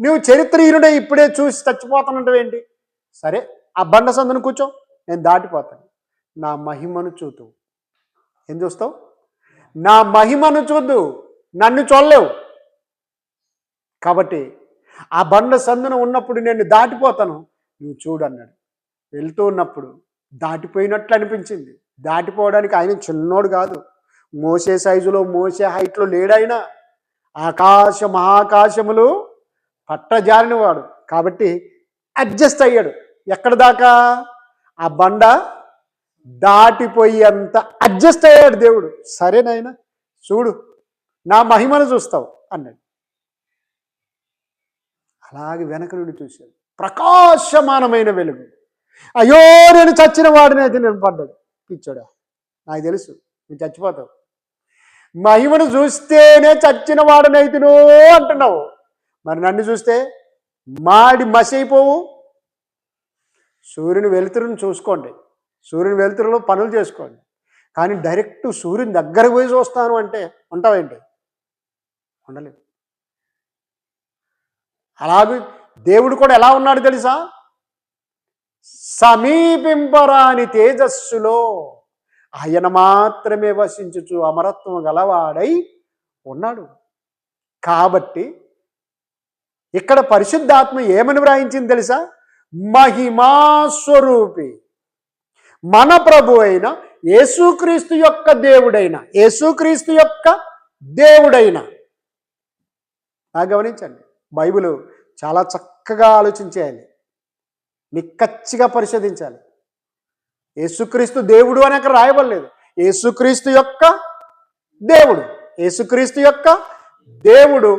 నువ్వు చరిత్రహీనుడే ఇప్పుడే చూసి చచ్చిపోతానంటావేంటి? సరే, ఆ బండ సందును కూర్చో, నేను దాటిపోతాను. నా మహిమను చూద్దు. ఏం చూస్తావు? నా మహిమను చూద్దు, నన్ను చూడలేవు. కాబట్టి ఆ బండ సందున ఉన్నప్పుడు నేను దాటిపోతాను, నువ్వు చూడు అన్నాడు. వెళ్తూ ఉన్నప్పుడు దాటిపోయినట్లు అనిపించింది. దాటిపోవడానికి ఆయన చిన్నోడు కాదు, మోసే సైజులో, మోసే హైట్లో లేడాయన. మహాకాశములు పట్టజారినవాడు కాబట్టి అడ్జస్ట్ అయ్యాడు. ఎక్కడ దాకా? ఆ బండ దాటిపోయేంత అడ్జస్ట్ అయ్యాడు దేవుడు. సరేనాయన చూడు, నా మహిమను చూస్తావు అన్నాడు. అలాగే వెనక నుండి చూశాడు, ప్రకాశమానమైన వెలుగు. అయ్యో, నేను చచ్చిన వాడినైతే నేను పడ్డాడు. పిచ్చాడా, నాకు తెలుసు నువ్వు చచ్చిపోతావు. మహిమను చూస్తేనే చచ్చిన వాడినైతునో అంటున్నావు, మరి నన్ను చూస్తే మాడి మసి అయిపోవు. సూర్యుని వెలుతురుని చూసుకోండి, సూర్యుని వెలుతురులో పనులు చేసుకోండి. కానీ డైరెక్ట్ సూర్యుని దగ్గరకు పోయి చూస్తాను అంటే ఉంటావేంటి? ఉండలేదు. అలాగే దేవుడు కూడా ఎలా ఉన్నాడు తెలుసా? సమీపింపరాని తేజస్సులో ఆయన మాత్రమే వసించుచు అమరత్వం గలవాడై ఉన్నాడు. కాబట్టి ఇక్కడ పరిశుద్ధాత్మ ఏమని వ్రాయించింది తెలుసా? మహిమాస్వరూపి, మన ప్రభు అయిన యేసుక్రీస్తు యొక్క దేవుడైన గమనించండి, బైబిల్ చాలా చక్కగా ఆలోచించేయాలి, నిక్కచ్చిగా పరిశోధించాలి. యేసుక్రీస్తు దేవుడు అని అక్కడ రాయబడలేదు. యేసుక్రీస్తు యొక్క దేవుడు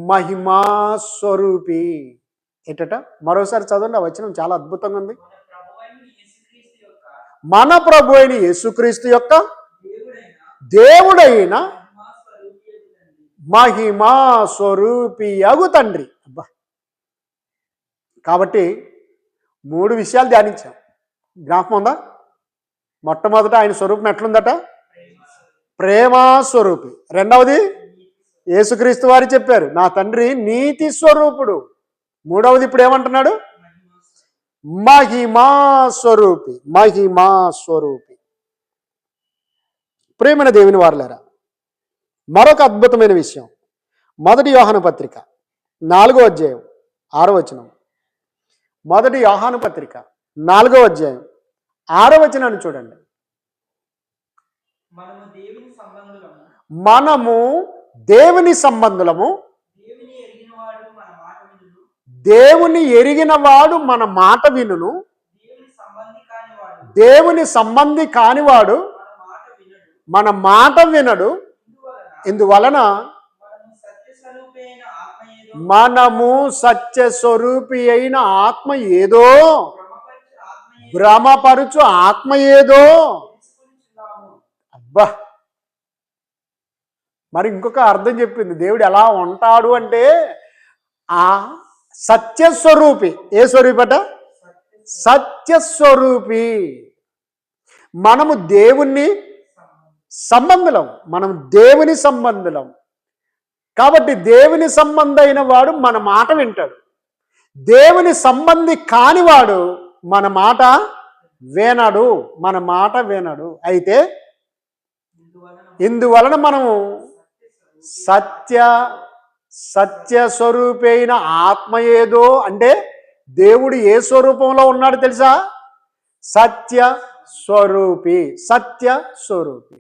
మహిమాస్వరూపి. ఏంటట? మరోసారి చదవండి, ఆ వచనం చాలా అద్భుతంగా ఉంది. మన ప్రభు అయిన యేసుక్రీస్తు యొక్క దేవుడైన మహిమాస్వరూపి అగు తండ్రి. అబ్బా, కాబట్టి 3 విషయాలు ధ్యానించాం. జ్ఞాపకం ఉందా? మొట్టమొదట ఆయన స్వరూపం ఎట్లుందట? ప్రేమాస్వరూపి. రెండవది యేసుక్రీస్తు వారు చెప్పారు, నా తండ్రి నీతి స్వరూపుడు. మూడవది ఇప్పుడు ఏమంటున్నాడు? మహిమాస్వరూపి. ప్రియమైన దేవుని వారలారా, మరొక అద్భుతమైన విషయం. 1 యోహాను పత్రిక 4వ అధ్యాయం 6వ వచనం. 1 యోహాను పత్రిక 4వ అధ్యాయం 6వ వచనాన్ని చూడండి. మనము దేవుని సంబంధులము, మనము దేవుని సంబంధులము, దేవుని ఎరిగినవాడు మన మాట వినును, దేవుని ఎరిగిన వాడు మన మాట వినును, దేవుని సంబంధి కానివాడు దేవుని సంబంధి కానివాడు మన మాట వినడు. మన మాట వినడు. ఇందువలన మనము సత్య స్వరూపి అయిన ఆత్మ ఏదో మనము సత్య స్వరూపి అయిన ఆత్మ ఏదో, భ్రమపరచు ఆత్మ భ్రమపరుచు ఆత్మ ఏదో ఏదో. తెలుసుకొనిచున్నాము. అబ్బా, మరి ఇంకొక అర్థం చెప్పింది. దేవుడు ఎలా ఉంటాడు అంటే ఆ సత్యస్వరూపి. ఏ స్వరూపట? సత్యస్వరూపి. మనము దేవుణ్ణి సంబంధులం, మనం దేవుని సంబంధులం. కాబట్టి దేవుని సంబంధి అయిన వాడు మన మాట వింటాడు. దేవుని సంబంధి కానివాడు మన మాట వినడు, మన మాట వినడు. అయితే ఇందువలన మనము సత్య స్వరూపి అయిన ఆత్మ ఏదో, అంటే దేవుడు ఏ స్వరూపంలో ఉన్నాడు తెలుసా? సత్య స్వరూపి, సత్య స్వరూపి.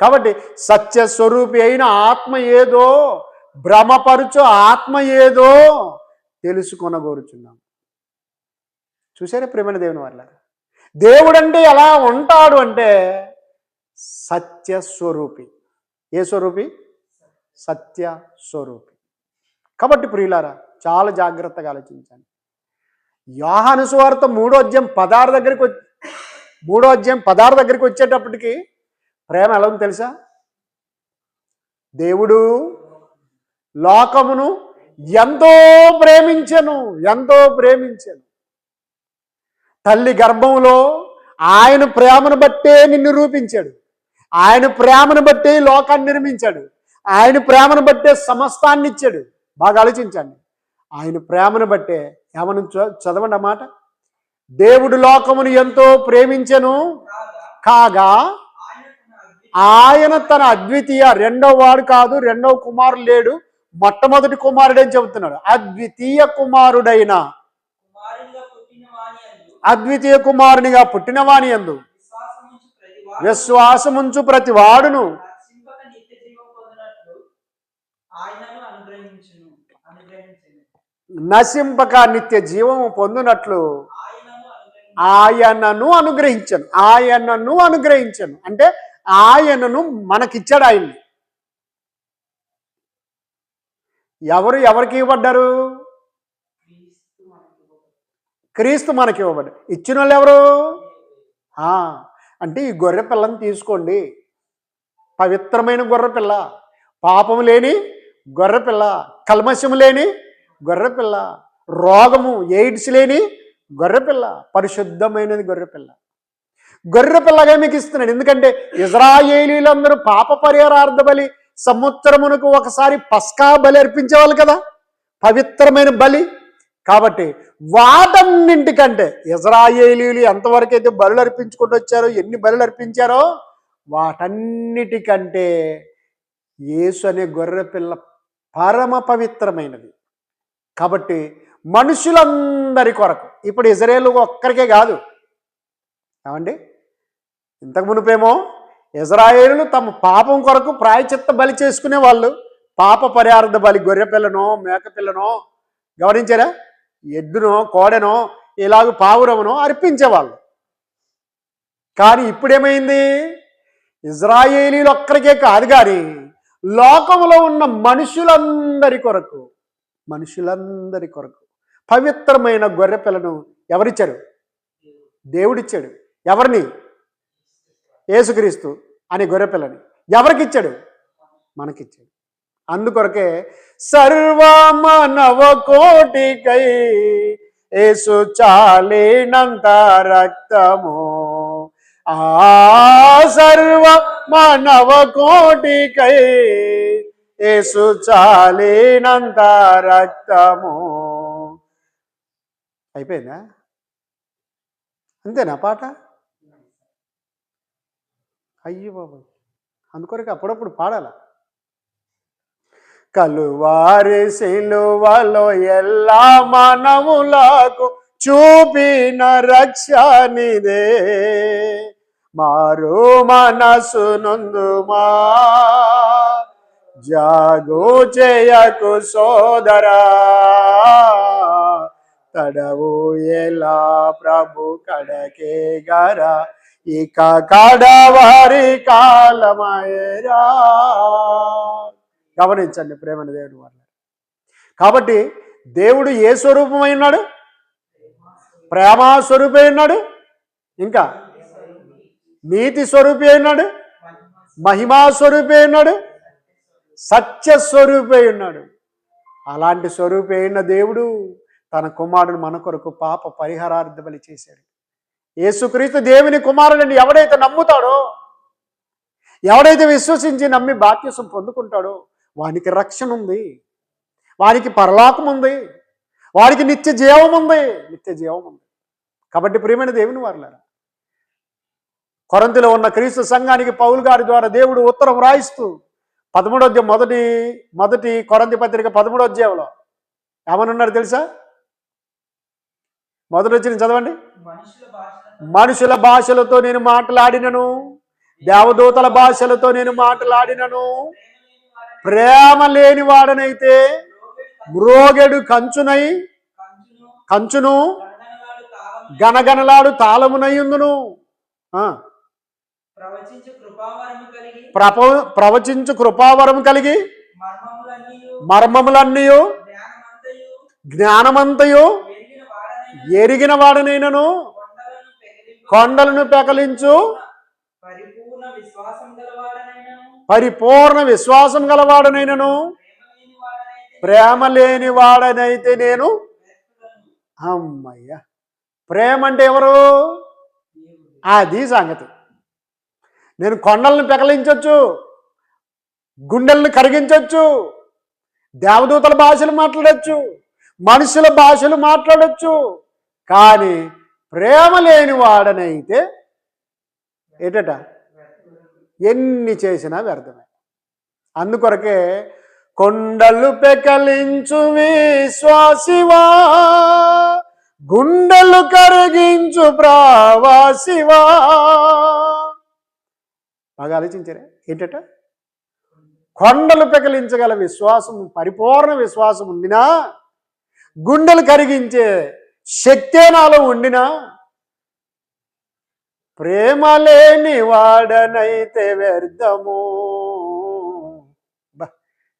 కాబట్టి సత్య స్వరూపి అయిన ఆత్మ ఏదో, భ్రమపరుచు ఆత్మ ఏదో తెలుసుకొనగోరుచున్నాం. చూసారా ప్రియమైన దేవుని వల్ల? దేవుడంటే ఎలా ఉంటాడు అంటే సత్య స్వరూపి. ఏ స్వరూపి? సత్య స్వరూపి. కాబట్టి ప్రియులారా, చాలా జాగ్రత్తగా ఆలోచించండి. యోహాను సువార్త 3వ అధ్యాయం 16 దగ్గరికి వచ్చేటప్పటికి ప్రేమ ఎలా ఉంది తెలుసా? దేవుడు లోకమును ఎంతో ప్రేమించెను, ఎంతో ప్రేమించెను. తల్లి గర్భంలో ఆయన ప్రేమను బట్టే నిన్ను రూపించాడు. ఆయన ప్రేమను బట్టే లోకాన్ని నిర్మించాడు. ఆయన ప్రేమను బట్టే సమస్తాన్ని ఇచ్చాడు. బాగా ఆలోచించండి. ఆయన ప్రేమను బట్టే ఏమని చదవండి అన్నమాట. దేవుడు లోకమును ఎంతో ప్రేమించెను కాగా ఆయన తన అద్వితీయ, రెండవ వాడు కాదు, రెండవ కుమారుడు లేడు, మొట్టమొదటి కుమారుడు అని చెబుతున్నాడు. అద్వితీయ కుమారుడైన, అద్వితీయ కుమారునిగా పుట్టిన వాని యందు విశ్వాసముంచు ప్రతి వాడును నశింపక నిత్య జీవము పొందునట్లు ఆయనను అనుగ్రహించను. ఆయనను అనుగ్రహించను అంటే ఆయనను మనకిచ్చాడు. ఆయన్ని ఎవరికి ఇవ్వబడ్డారు? క్రీస్తు మనకి ఇవ్వబడ్డారు. ఇచ్చిన వాళ్ళు ఎవరు? అంటే ఈ గొర్రె పిల్లని తీసుకోండి. పవిత్రమైన గొర్రెపిల్ల, పాపము లేని గొర్రెపిల్ల, కల్మషము లేని గొర్రెపిల్ల, రోగము ఎయిడ్స్ లేని గొర్రెపిల్ల, పరిశుద్ధమైనది గొర్రెపిల్ల. గొర్రెపిల్లగా మీకు ఇస్తున్నాడు. ఎందుకంటే ఇజ్రాయేలీలందరూ పాప పరిహారార్థ బలి సంవత్సరమునకు ఒకసారి పస్కా బలి అర్పించేవాళ్ళు కదా, పవిత్రమైన బలి. కాబట్టి వాటన్నింటికంటే ఇజ్రాయేలీలు ఎంతవరకు అయితే బలులు అర్పించుకుంటూ వచ్చారో, ఎన్ని బలులు అర్పించారో వాటన్నిటికంటే యేసు అనే గొర్రెపిల్ల పరమ పవిత్రమైనది. కాబట్టి మనుషులందరి కొరకు, ఇప్పుడు ఇజ్రాయేలు ఒక్కరికే కాదు ఏమండి, ఇంతకు మునుపేమో ఇజ్రాయేలు తమ పాపం కొరకు ప్రాయచిత్త బలి చేసుకునే వాళ్ళు. పాప పరిహారార్థ బలి గొర్రెపిల్లనో మేకపిల్లనో, గమనించారా, ఎద్దునో కోడెనో ఇలాగ పావురమునో అర్పించేవాళ్ళు. కానీ ఇప్పుడేమైంది? ఇజ్రాయేలీలు ఒక్కరికే కాదు కానీ లోకంలో ఉన్న మనుషులందరి కొరకు పవిత్రమైన గొర్రెపిల్లను ఎవరిచ్చారు? దేవుడిచ్చాడు. ఎవరిని? యేసుక్రీస్తు అనే గొర్రెపిల్లని ఎవరికిచ్చాడు? మనకిచ్చాడు. అందుకొరకే సర్వమానవ కోటికై యేసు చాలినంత రక్తము, సర్వ మానవ కోటికై యేసు చాలినంత రక్తము. అయిపోయిందా? అంతేనా పాట? అయ్యో బాబు, అందుకొరకు అప్పుడప్పుడు పాడాల. కలువారి సిలువలో ఎల్లా మనములకు చూపిన రక్షనిదే, మారు మనసు నందుమా జాగు చేయకు సోదరా, తడవు ఎలా ప్రభు కడకే గరా, ఇక కడవారి కాలమయరా. గమనించండి ప్రేమని దేవుని వల్ల. కాబట్టి దేవుడు ఏ స్వరూపమై ఉన్నాడు? ప్రేమ స్వరూపై ఉన్నాడు, ఇంకా నీతి స్వరూపి అయినాడు, మహిమా స్వరూపి అయినాడు, సత్య స్వరూపి ఉన్నాడు. అలాంటి స్వరూపి అయిన దేవుడు తన కుమారుడు మన కొరకు పాప పరిహారార్థ బలి చేశాడు. యేసుక్రీస్తు దేవుని కుమారుడిని ఎవడైతే నమ్ముతాడో, ఎవడైతే విశ్వసించి నమ్మి బాప్తిసం పొందుకుంటాడో వానికి రక్షణ ఉంది, వారికి పరలోకం ఉంది, వారికి నిత్య జీవం ఉంది, నిత్య జీవం ఉంది. కాబట్టి ప్రియమైన దేవుని వారలారా, కొరింథీలో ఉన్న క్రీస్తు సంఘానికి పౌలు గారి ద్వారా దేవుడు ఉత్తరం రాయిస్తూ 13వ అధ్యాయం మొదటి కొరింథీ పత్రిక 13వ అధ్యాయంలో ఏమనున్నారు తెలుసా? మొదటి వచ్చిన చదవండి. మనుషుల భాషలతో నేను మాట్లాడినను, దేవదూతల భాషలతో నేను మాట్లాడినను, ప్రేమ లేని వాడనైతే మ్రోగెడు కంచును గనగనలాడు తాళమునయ్యుందును. ప్రవచించు కృపావరము కలిగి మర్మములన్నీయు జ్ఞానమంతయు ఎరిగిన వాడనైనను, కొండలను పెకలించు పరిపూర్ణ విశ్వాసం గలవాడనైనను, ప్రేమ లేని వాడనైతే నేను. అమ్మయ్య, ప్రేమ అంటే ఎవరు? అది సంగతి. నేను కొండలను పెకలించవచ్చు, గుండెలను కరిగించవచ్చు, దేవదూతల భాషలు మాట్లాడచ్చు, మనుషుల భాషలు మాట్లాడచ్చు, కానీ ప్రేమ లేని వాడనైతే ఏటట ఎన్ని చేసినా వ్యర్థమే. అందుకొరకే కొండలు పెకలించు విశ్వాసివా, గుండెలు కరిగించు ప్రవాసివా. బాగా ఆలోచించారా? ఏంటట? కొండలు పెకలించగల విశ్వాసం, పరిపూర్ణ విశ్వాసం ఉండినా, గుండెలు కరిగించే శక్తే నాలో ఉండినా, ప్రేమ లేని వాడనైతే వ్యర్థము.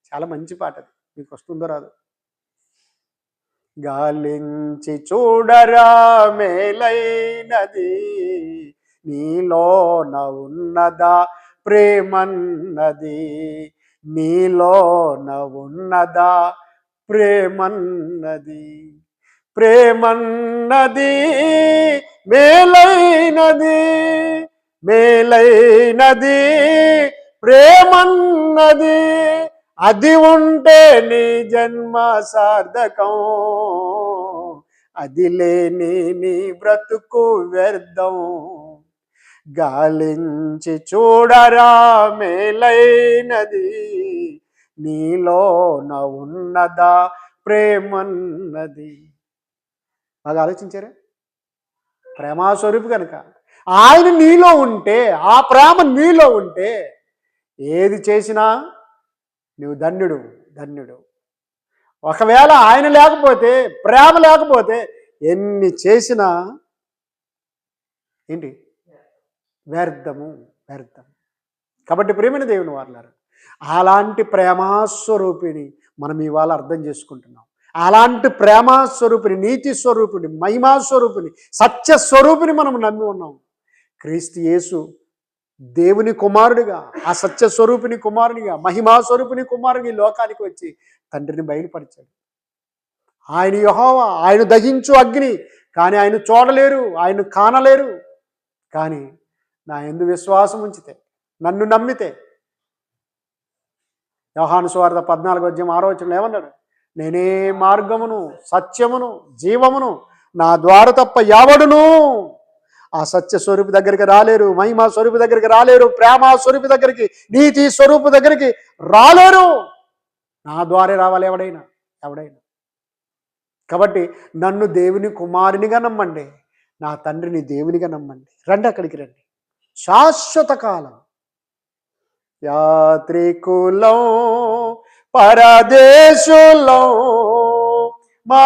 చాలా మంచి పాట అది, మీకు వస్తుందో రాదు. గాలించి చూడరా మేలైనది, నీలోన ఉన్నదా ప్రేమన్నది, నీలోన ఉన్నదా ప్రేమన్నది. ప్రేమన్నది మేలైనది, మేలైనది ప్రేమన్నది, అది ఉంటే నీ జన్మ సార్థకం, అది లేని నీ బ్రతుకు వ్యర్థం. గాలించి చూడరా మేలైనది, నీలోన ఉన్నదా ప్రేమన్నది. బాగా ఆలోచించారా? ప్రేమాస్వరూపి కనుక ఆయన నీలో ఉంటే, ఆ ప్రేమ నీలో ఉంటే ఏది చేసినా నువ్వు ధన్యుడు, ధన్యుడు. ఒకవేళ ఆయన లేకపోతే, ప్రేమ లేకపోతే ఎన్ని చేసినా ఏంటి? వ్యర్థము, వ్యర్థం. కాబట్టి ప్రేమైన దేవుని వారలారా, అలాంటి ప్రేమాస్వరూపిణి మనం ఇవాళ అర్థం చేసుకుంటున్నాం. అలాంటి ప్రేమాస్వరూపిణి, నీతి స్వరూపిణి, మహిమాస్వరూపిణి, సత్యస్వరూపిణి మనం నమ్మి ఉన్నాం. క్రీస్తు యేసు దేవుని కుమారుడిగా, ఆ సత్యస్వరూపిణి కుమారునిగా, మహిమాస్వరూపిణి కుమారుని లోకానికి వచ్చి తండ్రిని బయలుపరిచాడు. ఆయన యెహోవా, ఆయన దహించు అగ్ని, కానీ ఆయన చూడలేరు, ఆయన కానలేరు. కానీ నా యందు విశ్వాసం ఉంచితే, నన్ను నమ్మితే, యోహాను సువార్త 14:6 ఏమన్నాడు? నేనే మార్గమును, సత్యమును, జీవమును, నా ద్వారా తప్ప ఎవడును ఆ సత్య స్వరూపు దగ్గరికి రాలేరు, మహిమా స్వరూపు దగ్గరికి రాలేరు, ప్రేమ స్వరూపు దగ్గరికి, నీతి స్వరూపు దగ్గరికి రాలేరు. నా ద్వారే రావాలి ఎవడైనా. కాబట్టి నన్ను దేవుని కుమారునిగా నమ్మండి, నా తండ్రిని దేవునిగా నమ్మండి. రండి, అక్కడికి రండి. శాశ్వత కాలం. యాత్రికులం పరదేశులం, మా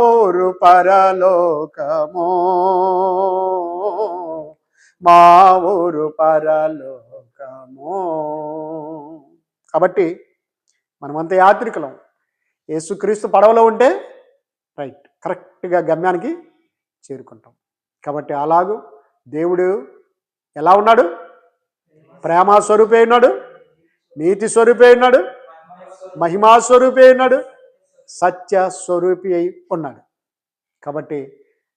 ఊరు పరలోకము, మా ఊరు పరలోకము. కాబట్టి మనమంతా యాత్రికులం. యేసుక్రీస్తు పడవలో ఉంటే రైట్, కరెక్ట్గా గమ్యానికి చేరుకుంటాం. కాబట్టి అలాగూ దేవుడు ఎలా ఉన్నాడు? ప్రేమ స్వరూపే ఉన్నాడు, నీతి స్వరూపే ఉన్నాడు, మహిమా స్వరూపే ఉన్నాడు, సత్య స్వరూపి అయి ఉన్నాడు. కాబట్టి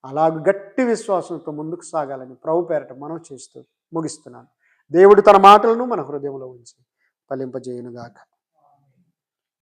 అలాగ గట్టి విశ్వాసంతో ముందుకు సాగాలని ప్రభు పేరట మనం చేస్తూ ముగిస్తున్నాను. దేవుడు తన మాటలను మన హృదయంలో ఉంచి ఫలింపజేయునుగాక.